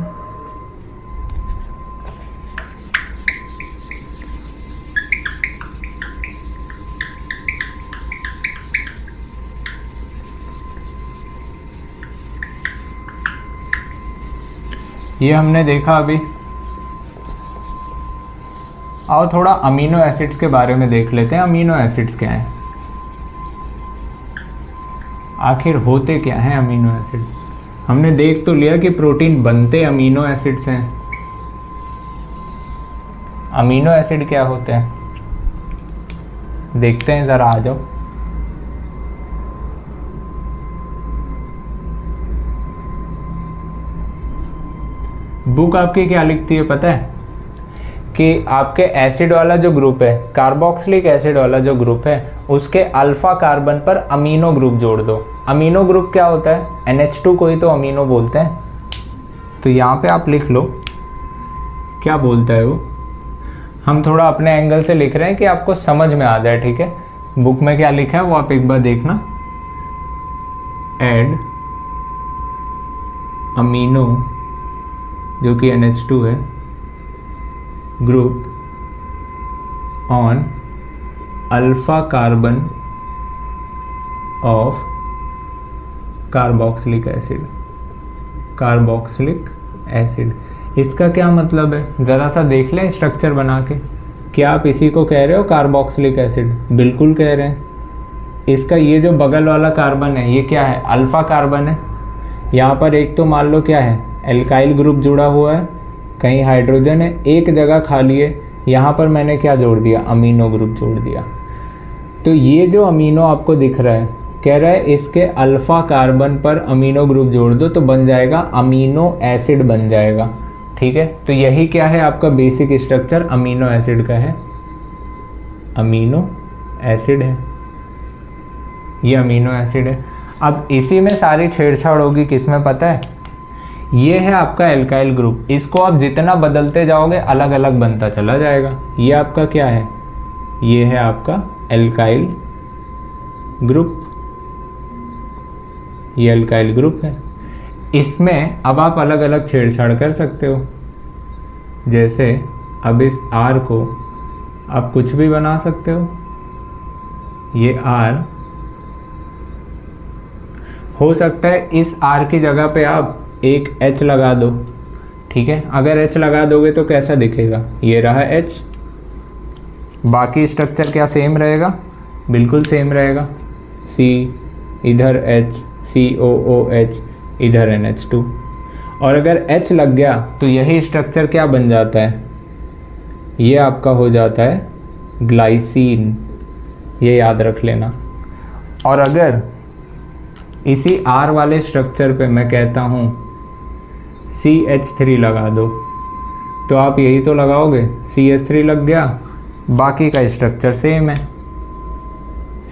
ये हमने देखा अभी। आओ थोड़ा अमीनो एसिड्स के बारे में देख लेते हैं। अमीनो एसिड्स क्या हैं, आखिर होते क्या हैं अमीनो एसिड। हमने देख तो लिया कि प्रोटीन बनते अमीनो एसिड हैं। अमीनो एसिड क्या होते हैं देखते हैं, ज़रा आ जाओ। बुक आपकी क्या लिखती है पता है, कि आपके एसिड वाला जो ग्रुप है, कार्बोक्सिलिक एसिड वाला जो ग्रुप है, उसके अल्फा कार्बन पर अमीनो ग्रुप जोड़ दो। अमीनो ग्रुप क्या होता है, NH2 को ही तो अमीनो बोलते हैं। तो यहाँ पे आप लिख लो क्या बोलता है वो। हम थोड़ा अपने एंगल से लिख रहे हैं कि आपको समझ में आ जाए, ठीक है। बुक में क्या लिखा है वो आप एक बार देखना। ऐड अमीनो, जो कि NH2 है, group on alpha carbon of carboxylic acid, carboxylic acid. इसका क्या मतलब है, ज़रा सा देख लें स्ट्रक्चर बना के। क्या आप इसी को कह रहे हो कार्बोक्सिलिक एसिड? बिल्कुल कह रहे हैं। इसका ये जो बगल वाला कार्बन है ये क्या है, अल्फा कार्बन है। यहाँ पर एक तो मान लो क्या है, एल्काइल ग्रुप जुड़ा हुआ है, कहीं हाइड्रोजन है, एक जगह खाली है, यहाँ पर मैंने क्या जोड़ दिया, अमीनो ग्रुप जोड़ दिया। तो ये जो अमीनो आपको दिख रहा है, कह रहा है इसके अल्फा कार्बन पर अमीनो ग्रुप जोड़ दो तो बन जाएगा अमीनो एसिड बन जाएगा, ठीक है। तो यही क्या है आपका बेसिक स्ट्रक्चर अमीनो एसिड का है, अमीनो एसिड है, ये अमीनो एसिड है। अब इसी में सारी छेड़छाड़ होगी, किसमें पता है, ये है आपका एल्काइल ग्रुप। इसको आप जितना बदलते जाओगे अलग अलग बनता चला जाएगा। ये आपका क्या है, ये है आपका एल्काइल ग्रुप, ये एल्काइल ग्रुप है। इसमें अब आप अलग अलग छेड़छाड़ कर सकते हो। जैसे अब इस R को आप कुछ भी बना सकते हो। ये R हो सकता है, इस R की जगह पे आप एक H लगा दो, ठीक है। अगर H लगा दोगे तो कैसा दिखेगा, ये रहा H। बाकी स्ट्रक्चर क्या सेम रहेगा, बिल्कुल सेम रहेगा। C इधर H, COOH इधर NH2। और अगर H लग गया तो यही स्ट्रक्चर क्या बन जाता है, ये आपका हो जाता है ग्लाइसिन, ये याद रख लेना। और अगर इसी R वाले स्ट्रक्चर पे मैं कहता हूँ CH3 लगा दो, तो आप यही तो लगाओगे, CH3 लग गया, बाकी का स्ट्रक्चर सेम है,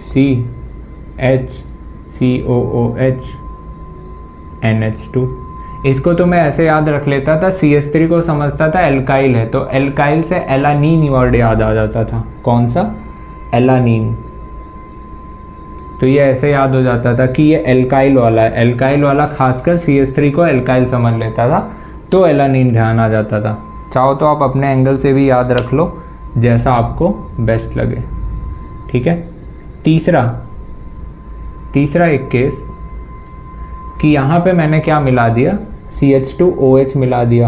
CH COOH NH2। इसको तो मैं ऐसे याद रख लेता था, CH3 को समझता था एल्काइल है, तो एल्काइल से एलानीन वर्ड याद आ जाता था। कौन सा, एलानीन। तो ये ऐसे याद हो जाता था कि ये एल्काइल वाला है। एल्काइल वाला खासकर CH3 को एल्काइल समझ लेता था, तो एलानीन ध्यान आ जाता था। चाहो तो आप अपने एंगल से भी याद रख लो, जैसा आपको बेस्ट लगे। ठीक है। तीसरा एक केस कि यहाँ पे मैंने क्या मिला दिया, CH2OH मिला दिया।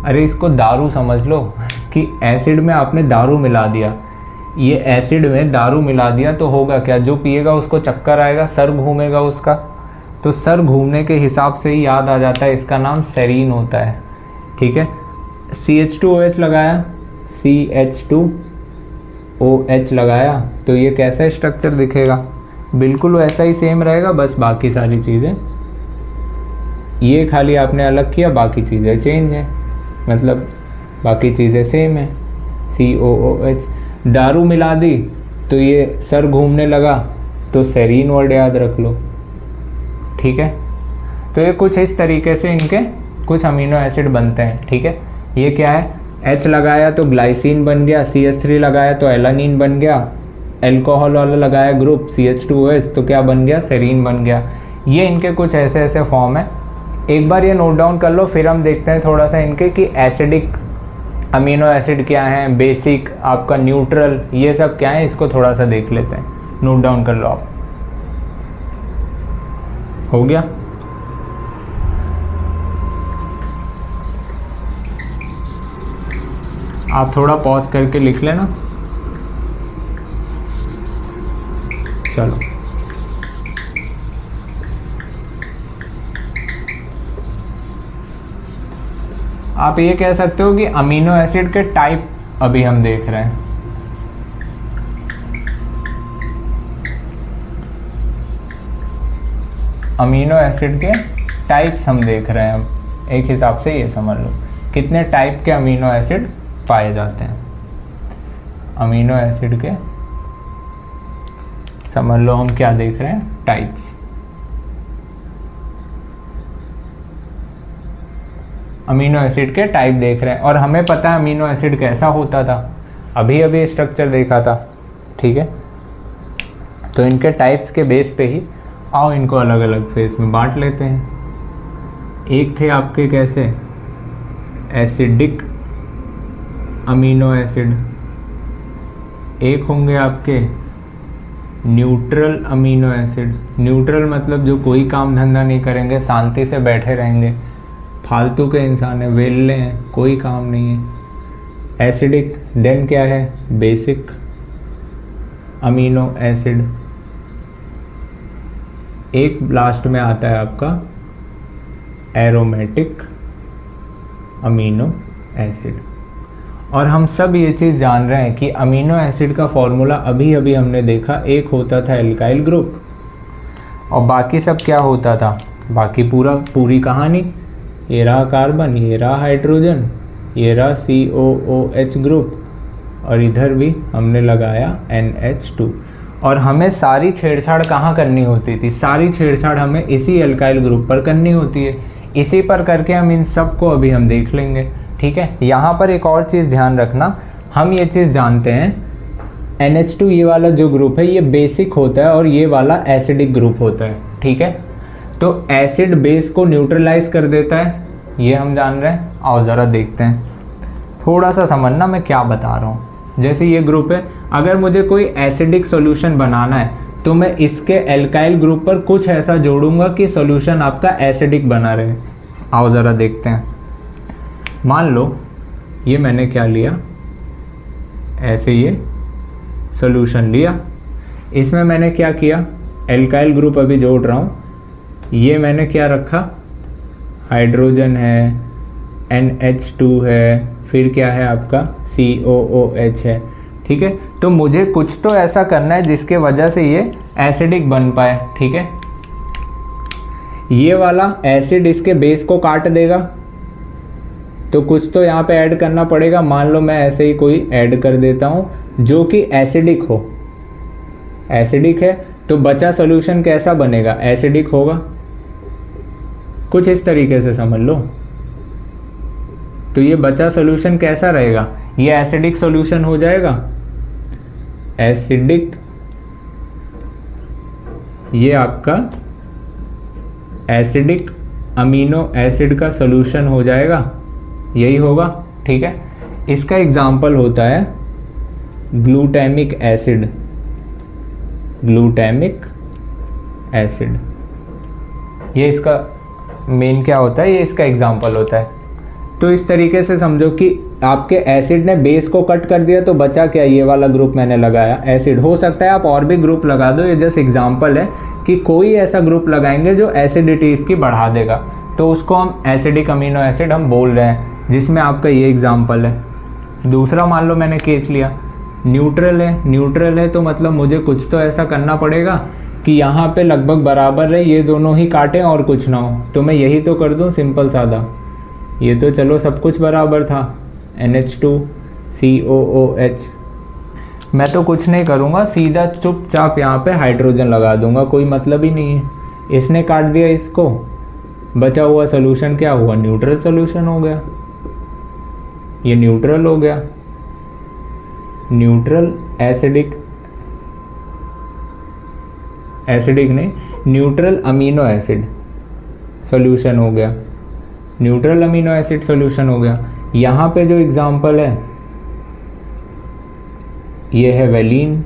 अरे इसको दारू समझ लो कि एसिड में आपने दारू मिला दिया। ये एसिड में दारू मिला दिया तो होगा क्या, जो पिएगा उसको चक्कर आएगा, सर घूमेगा उसका। तो सर घूमने के हिसाब से ही याद आ जाता है, इसका नाम सेरीन होता है। ठीक है। CH2OH लगाया, CH2OH लगाया, तो ये कैसा स्ट्रक्चर दिखेगा, बिल्कुल वैसा ही सेम रहेगा, बस बाकी सारी चीज़ें ये खाली आपने अलग किया, बाकी चीज़ें चेंज है, मतलब बाकी चीज़ें सेम है। COOH दारू मिला दी तो ये सर घूमने लगा, तो सेरीन वर्ड याद रख लो। ठीक है। तो ये कुछ इस तरीके से इनके कुछ अमीनो एसिड बनते हैं। ठीक है। ये क्या है, H लगाया तो ग्लाइसिन बन गया, CH3 लगाया तो एलानीन बन गया, एल्कोहल वाला लगाया ग्रुप CH2OH तो क्या बन गया, सेरीन बन गया। ये इनके कुछ ऐसे ऐसे फॉर्म है। एक बार ये नोट डाउन कर लो, फिर हम देखते हैं थोड़ा सा इनके कि एसिडिक अमीनो एसिड क्या है, बेसिक, आपका न्यूट्रल, ये सब क्या है, इसको थोड़ा सा देख लेते हैं। नोट डाउन कर लो आप। हो गया। आप थोड़ा पॉज करके लिख लेना। चलो, आप ये कह सकते हो कि अमीनो एसिड के टाइप अभी हम देख रहे हैं। अमीनो एसिड के टाइप्स हम देख रहे हैं अब, एक हिसाब से ये समझ लो कितने टाइप के अमीनो एसिड पाए जाते हैं। अमीनो एसिड के समझ लो हम क्या देख रहे हैं, टाइप्स। अमीनो एसिड के टाइप देख रहे हैं, और हमें पता है अमीनो एसिड कैसा होता था, अभी अभी स्ट्रक्चर देखा था। ठीक है। तो इनके टाइप्स के बेस पे ही आओ इनको अलग अलग फेस में बांट लेते हैं। एक थे आपके कैसे, एसिडिक अमीनो एसिड, एक होंगे आपके न्यूट्रल अमीनो एसिड। न्यूट्रल मतलब जो कोई काम धंधा नहीं करेंगे, शांति से बैठे रहेंगे, फालतू के इंसान है, वेल्ले हैं, कोई काम नहीं है। एसिडिक। देन क्या है, बेसिक अमीनो एसिड। एक लास्ट में आता है आपका एरोमेटिक अमीनो एसिड। और हम सब ये चीज़ जान रहे हैं कि अमीनो एसिड का फॉर्मूला अभी अभी हमने देखा, एक होता था एल्काइल ग्रुप, और बाकी सब क्या होता था, बाकी पूरी कहानी, ये रहा कार्बन, ये रहा हाइड्रोजन, ये रहा COOH ग्रुप, और इधर भी हमने लगाया NH2। और हमें सारी छेड़छाड़ कहाँ करनी होती थी, सारी छेड़छाड़ हमें इसी एल्काइल ग्रुप पर करनी होती है। इसी पर करके हम इन सब को अभी हम देख लेंगे। ठीक है। यहाँ पर एक और चीज़ ध्यान रखना, हम ये चीज़ जानते हैं NH2 ये वाला जो ग्रुप है ये बेसिक होता है, और ये वाला एसिडिक ग्रुप होता है। ठीक है। तो एसिड बेस को न्यूट्रलाइज कर देता है, ये हम जान रहे हैं। आओ ज़रा देखते हैं, थोड़ा सा समझना मैं क्या बता रहा हूँ। जैसे ये ग्रुप है, अगर मुझे कोई एसिडिक सॉल्यूशन बनाना है तो मैं इसके एल्काइल ग्रुप पर कुछ ऐसा जोड़ूंगा कि सॉल्यूशन आपका एसिडिक बना रहे। आओ ज़रा देखते हैं। मान लो ये मैंने क्या लिया, ऐसे ये सॉल्यूशन लिया, इसमें मैंने क्या किया, एल्काइल ग्रुप अभी जोड़ रहा हूँ, ये मैंने क्या रखा, हाइड्रोजन है, NH2 है, फिर क्या है आपका COOH है। ठीक है। तो मुझे कुछ तो ऐसा करना है जिसके वजह से ये एसिडिक बन पाए। ठीक है। ये वाला एसिड इसके बेस को काट देगा, तो कुछ तो यहाँ पे ऐड करना पड़ेगा। मान लो मैं ऐसे ही कोई ऐड कर देता हूँ जो कि एसिडिक हो, एसिडिक है, तो बचा सॉल्यूशन कैसा बनेगा, एसिडिक होगा। कुछ इस तरीके से समझ लो। तो ये बचा सॉल्यूशन कैसा रहेगा, ये एसिडिक सॉल्यूशन हो जाएगा, एसिडिक ये आपका एसिडिक अमीनो एसिड का सॉल्यूशन हो जाएगा, यही होगा, ठीक है। इसका एग्जाम्पल होता है ग्लूटामिक एसिड, ग्लूटामिक एसिड, ये इसका मेन क्या होता है, ये इसका एग्जाम्पल होता है। तो इस तरीके से समझो कि आपके एसिड ने बेस को कट कर दिया तो बचा क्या, ये वाला ग्रुप मैंने लगाया एसिड। हो सकता है आप और भी ग्रुप लगा दो, ये जस्ट एग्जाम्पल है कि कोई ऐसा ग्रुप लगाएंगे जो एसिडिटी इसकी बढ़ा देगा, तो उसको हम एसिडिक अमीनो एसिड हम बोल रहे हैं, जिसमें आपका ये एग्जाम्पल है। दूसरा मान लो मैंने केस लिया न्यूट्रल है, न्यूट्रल है तो मतलब मुझे कुछ तो ऐसा करना पड़ेगा कि यहाँ पे लगभग बराबर रहे, ये दोनों ही काटें और कुछ ना हो, तो मैं यही तो कर दूँ सिंपल सादा। ये तो चलो सब कुछ बराबर था, NH2COOH, मैं तो कुछ नहीं करूँगा, सीधा चुपचाप यहाँ पे हाइड्रोजन लगा दूंगा, कोई मतलब ही नहीं है। इसने काट दिया इसको, बचा हुआ सोल्यूशन क्या हुआ, न्यूट्रल सोल्यूशन हो गया, ये न्यूट्रल हो गया, न्यूट्रल एसिडिक, एसिडिक नहीं न्यूट्रल अमीनो एसिड सॉल्यूशन हो गया, न्यूट्रल अमीनो एसिड सॉल्यूशन हो गया। यहाँ पे जो एग्जांपल है ये है वेलिन,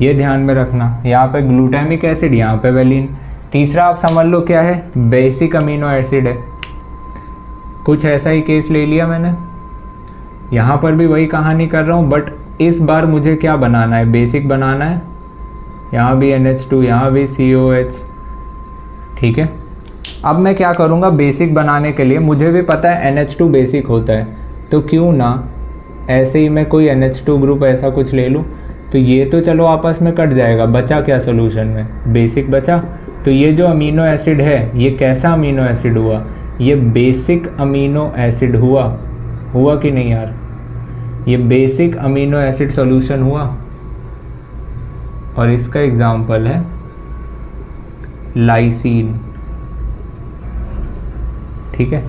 ये ध्यान में रखना, यहाँ पे ग्लूटामिक एसिड, यहाँ पे वेलिन। तीसरा आप समझ लो क्या है, बेसिक अमीनो एसिड है, कुछ ऐसा ही केस ले लिया मैंने। यहाँ पर भी वही कहानी कर रहा हूँ, बट इस बार मुझे क्या बनाना है, बेसिक बनाना है। यहाँ भी NH2, यहाँ भी COH, ठीक है। अब मैं क्या करूँगा, बेसिक बनाने के लिए मुझे भी पता है NH2 बेसिक होता है, तो क्यों ना ऐसे ही मैं कोई NH2 ग्रुप ऐसा कुछ ले लूँ, तो ये तो चलो आपस में कट जाएगा, बचा क्या सोल्यूशन में, बेसिक बचा। तो ये जो अमीनो एसिड है ये कैसा अमीनो एसिड हुआ, ये बेसिक अमीनो एसिड हुआ, हुआ कि नहीं यार, ये बेसिक अमीनो एसिड सॉल्यूशन हुआ। और इसका एग्जाम्पल है लाइसीन, ठीक है।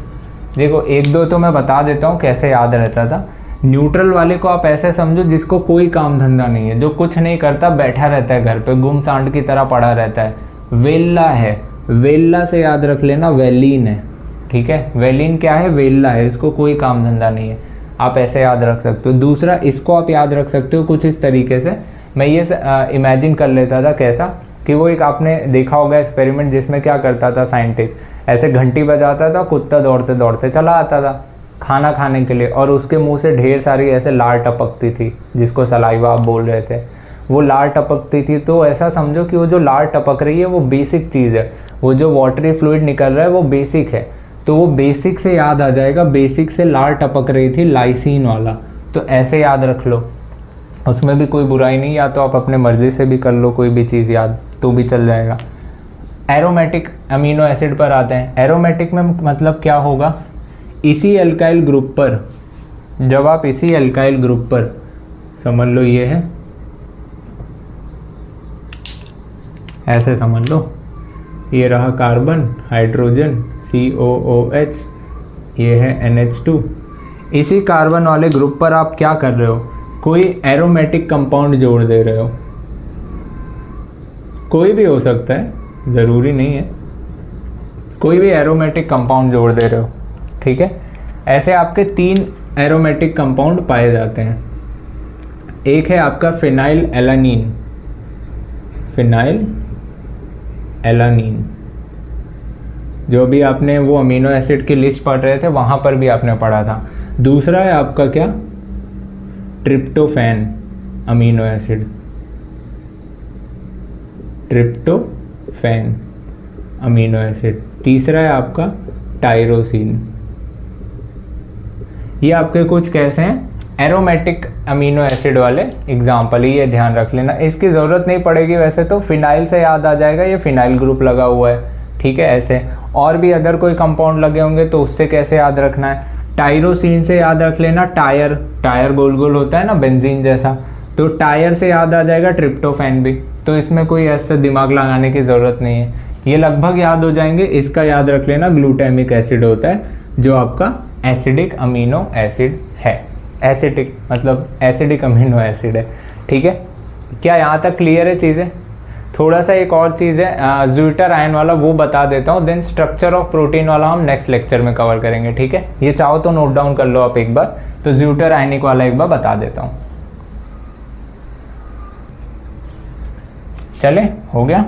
देखो एक दो तो मैं बता देता हूँ कैसे याद रहता था। न्यूट्रल वाले को आप ऐसे समझो जिसको कोई काम धंधा नहीं है, जो कुछ नहीं करता, बैठा रहता है घर पे, गुम सांड की तरह पड़ा रहता है, वेल्ला है, वेल्ला से याद रख लेना वेलिन है, ठीक है। वेलिन क्या है, वेल्ला है, इसको कोई काम धंधा नहीं है, आप ऐसे याद रख सकते हो। दूसरा इसको आप याद रख सकते हो कुछ इस तरीके से, मैं ये इमेजिन कर लेता था कैसा कि वो एक आपने देखा होगा एक्सपेरिमेंट जिसमें क्या करता था साइंटिस्ट, ऐसे घंटी बजाता था, कुत्ता दौड़ते दौड़ते चला आता था खाना खाने के लिए, और उसके मुंह से ढेर सारी ऐसे लार टपकती थी, जिसको सलाइवा आप बोल रहे थे, वो लार टपकती थी। तो ऐसा समझो कि वो जो लार टपक रही है वो बेसिक चीज़ है, वो जो वाटरी फ्लूइड निकल रहा है वो बेसिक है, तो वो बेसिक से याद आ जाएगा, बेसिक से लार टपक रही थी, लाइसीन वाला, तो ऐसे याद रख लो, उसमें भी कोई बुराई नहीं, या तो आप अपने मर्जी से भी कर लो कोई भी चीज़ याद, तो भी चल जाएगा। एरोमेटिक अमीनो एसिड पर आते हैं। एरोमेटिक में मतलब क्या होगा, इसी अल्काइल ग्रुप पर, जब आप इसी अल्काइल ग्रुप पर समझ लो, ये है ऐसे समझ लो, ये रहा कार्बन, हाइड्रोजन, COOH, ये है NH2, इसी कार्बन वाले ग्रुप पर आप क्या कर रहे हो, कोई एरोमेटिक कंपाउंड जोड़ दे रहे हो, कोई भी हो सकता है, ज़रूरी नहीं है, कोई भी एरोमेटिक कंपाउंड जोड़ दे रहे हो, ठीक है। ऐसे आपके 3 एरोमेटिक कंपाउंड पाए जाते हैं। एक है आपका फिनाइल एलानीन, फिनाइल एलानीन, जो भी आपने वो अमीनो एसिड की लिस्ट पढ़ रहे थे वहाँ पर भी आपने पढ़ा था। दूसरा है आपका क्या, tryptophan amino acid, tryptophan amino acid. तीसरा है आपका टायरोसिन। ये आपके कुछ कैसे हैं, एरोमेटिक अमीनो एसिड वाले एग्जाम्पल, ये ध्यान रख लेना, इसकी ज़रूरत नहीं पड़ेगी वैसे तो, फिनाइल से याद आ जाएगा, ये फिनाइल ग्रुप लगा हुआ है, ठीक है। ऐसे और भी अदर कोई कंपाउंड लगे होंगे तो उससे कैसे याद रखना है, टायरोसिन से याद रख लेना, टायर, टायर गोल गोल होता है ना बेंजीन जैसा, तो टायर से याद आ जाएगा ट्रिप्टोफैन भी, तो इसमें कोई ऐसा दिमाग लगाने की ज़रूरत नहीं है, ये लगभग याद हो जाएंगे। इसका याद रख लेना ग्लूटामिक एसिड होता है, जो आपका एसिडिक अमीनो एसिड है, एसिडिक मतलब एसिडिक अमीनो एसिड है, ठीक है। क्या यहाँ तक क्लियर है चीज़ें? थोड़ा सा एक और चीज़ है ज़्यूटर आयन वाला, वो बता देता हूँ, देन स्ट्रक्चर ऑफ प्रोटीन वाला हम नेक्स्ट लेक्चर में कवर करेंगे, ठीक है। ये चाहो तो नोट डाउन कर लो आप एक बार। तो ज़्यूटर आयनिक वाला एक बार बता देता हूँ। चले, हो गया।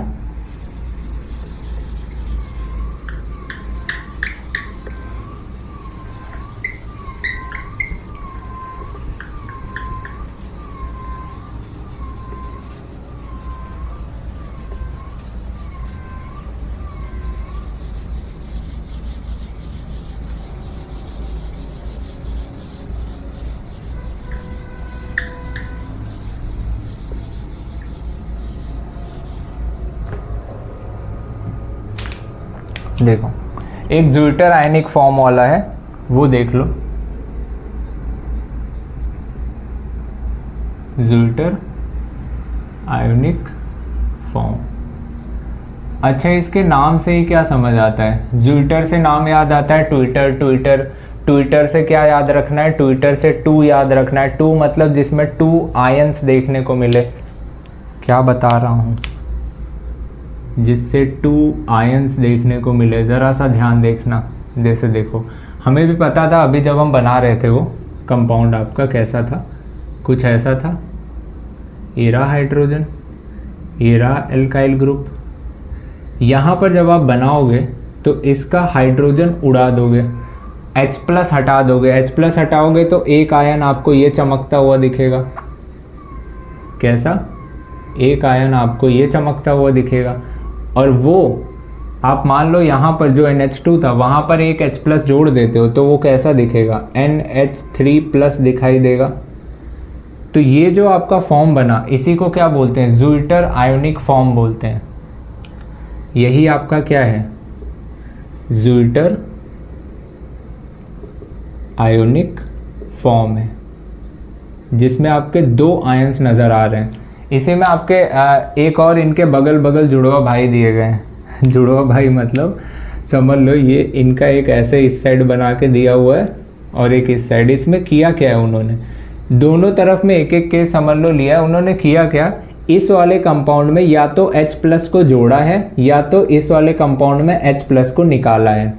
देखो, एक ज़्यूटर आयनिक फॉर्म वाला है, वो देख लो। ज़्यूटर आयोनिक फॉर्म। अच्छा, इसके नाम से ही क्या समझ आता है? ज़्यूटर से नाम याद आता है ट्विटर, ट्विटर से क्या याद रखना है? ट्विटर से 2 याद रखना है। 2 मतलब जिसमें 2 आयंस देखने को मिले। क्या बता रहा हूँ? जिससे 2 आयंस देखने को मिले। ज़रा सा ध्यान देखना। जैसे देखो, हमें भी पता था अभी जब हम बना रहे थे, वो कंपाउंड आपका कैसा था, कुछ ऐसा था। ये रहा हाइड्रोजन, ये रहा एल्काइल ग्रुप। यहाँ पर जब आप बनाओगे तो इसका हाइड्रोजन उड़ा दोगे, H+ हटा दोगे। H+ हटाओगे तो एक आयन आपको ये चमकता हुआ दिखेगा। कैसा? एक आयन आपको ये चमकता हुआ दिखेगा। और वो आप मान लो यहाँ पर जो NH2 था, वहाँ पर एक H+ जोड़ देते हो तो वो कैसा दिखेगा? NH3+ दिखाई देगा। तो ये जो आपका फॉर्म बना, इसी को क्या बोलते हैं? ज़्यूटर आयोनिक फॉर्म बोलते हैं। यही आपका क्या है? ज़्यूटर आयोनिक फॉर्म है, जिसमें आपके 2 आयंस नज़र आ रहे हैं। इसी में आपके एक और इनके बगल बगल जुड़वा भाई दिए गए हैं। जुड़वा भाई मतलब समझ लो, ये इनका एक ऐसे इस साइड बना के दिया हुआ है और एक इस साइड। इसमें किया क्या है उन्होंने? दोनों तरफ में एक एक केस समझ लो लिया। उन्होंने किया क्या? इस वाले कंपाउंड में या तो H+ को जोड़ा है, या तो इस वाले कंपाउंड में H+ को निकाला है।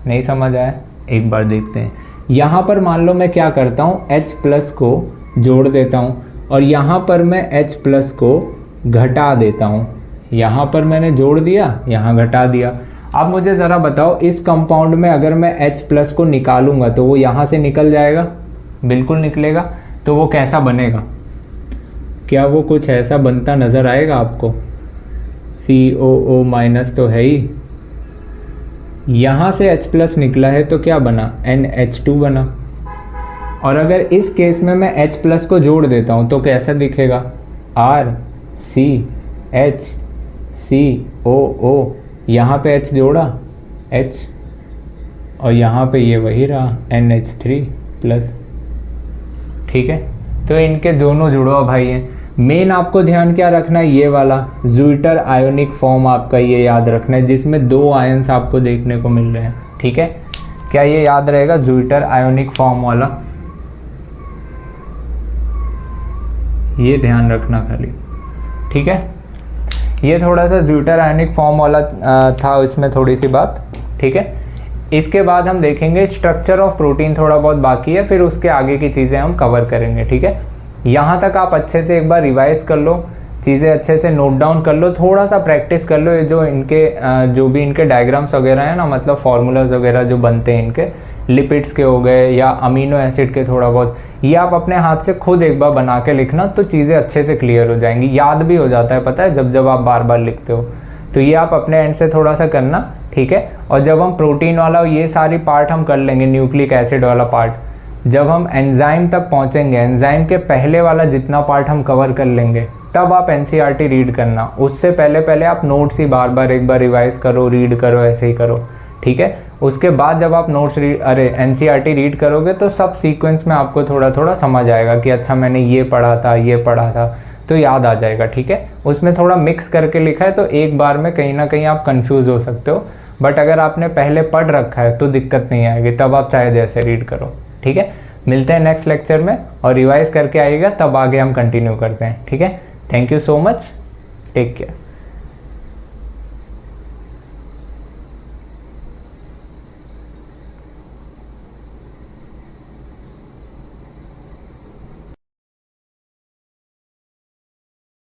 नहीं समझ आया? एक बार देखते हैं। यहाँ पर मान लो मैं क्या करता हूँ, H+ को जोड़ देता हूँ और यहाँ पर मैं H+ को घटा देता हूँ। यहाँ पर मैंने जोड़ दिया, यहाँ घटा दिया। अब मुझे ज़रा बताओ, इस कंपाउंड में अगर मैं H+ को निकालूंगा तो वो यहाँ से निकल जाएगा? बिल्कुल निकलेगा। तो वो कैसा बनेगा? क्या वो कुछ ऐसा बनता नज़र आएगा आपको? COO- तो है ही। यहाँ से H+ निकला है तो क्या बना? NH2 बना। और अगर इस केस में मैं H+ को जोड़ देता हूँ तो कैसा दिखेगा? RCHCOO। यहाँ पे H जोड़ा, H, और यहाँ पे ये वही रहा NH3+। ठीक है, तो इनके दोनों जुड़वा भाई हैं। मेन आपको ध्यान क्या रखना है? ये वाला ज़्यूटर आयोनिक फॉर्म आपका ये याद रखना है, जिसमें 2 आयंस आपको देखने को मिल रहे हैं। ठीक है, क्या ये याद रहेगा? ज़्यूटर आयोनिक फॉर्म वाला, ये ध्यान रखना खाली। ठीक है, ये थोड़ा सा ज़्यूटर आयोनिक फॉर्म वाला था, इसमें थोड़ी सी बात। ठीक है, इसके बाद हम देखेंगे स्ट्रक्चर ऑफ प्रोटीन, थोड़ा बहुत बाकी है, फिर उसके आगे की चीज़ें हम कवर करेंगे। ठीक है, यहाँ तक आप अच्छे से एक बार रिवाइज कर लो, चीज़ें अच्छे से नोट डाउन कर लो, थोड़ा सा प्रैक्टिस कर लो। ये जो इनके जो भी इनके डायग्राम्स वगैरह हैं ना, मतलब फार्मूलाज वगैरह जो बनते हैं इनके, लिपिड्स के हो गए या अमीनो एसिड के, थोड़ा बहुत ये आप अपने हाथ से खुद एक बार बना के लिखना, तो चीज़ें अच्छे से क्लियर हो जाएंगी। याद भी हो जाता है, पता है, जब जब आप बार बार लिखते हो। तो ये आप अपने एंड से थोड़ा सा करना। ठीक है, और जब हम प्रोटीन वाला ये सारी पार्ट हम कर लेंगे, न्यूक्लिक एसिड वाला पार्ट, जब हम एंजाइम तक पहुंचेंगे, एंजाइम के पहले वाला जितना पार्ट हम कवर कर लेंगे, तब आप NCERT रीड करना। उससे पहले पहले आप नोट्स ही बार बार एक बार रिवाइज करो, रीड करो, ऐसे ही करो। ठीक है, उसके बाद जब आप नोट्स NCERT रीड करोगे तो सब सीक्वेंस में आपको थोड़ा थोड़ा समझ आएगा कि अच्छा मैंने ये पढ़ा था, ये पढ़ा था, तो याद आ जाएगा। ठीक है, उसमें थोड़ा मिक्स करके लिखा है तो एक बार में कहीं ना कहीं आप कंफ्यूज हो सकते हो, बट अगर आपने पहले पढ़ रखा है तो दिक्कत नहीं आएगी, तब आप चाहे जैसे रीड करो। ठीक है, मिलते हैं नेक्स्ट लेक्चर में, और रिवाइज करके आइएगा, तब आगे हम कंटिन्यू करते हैं। ठीक है, thank you so much. Take care.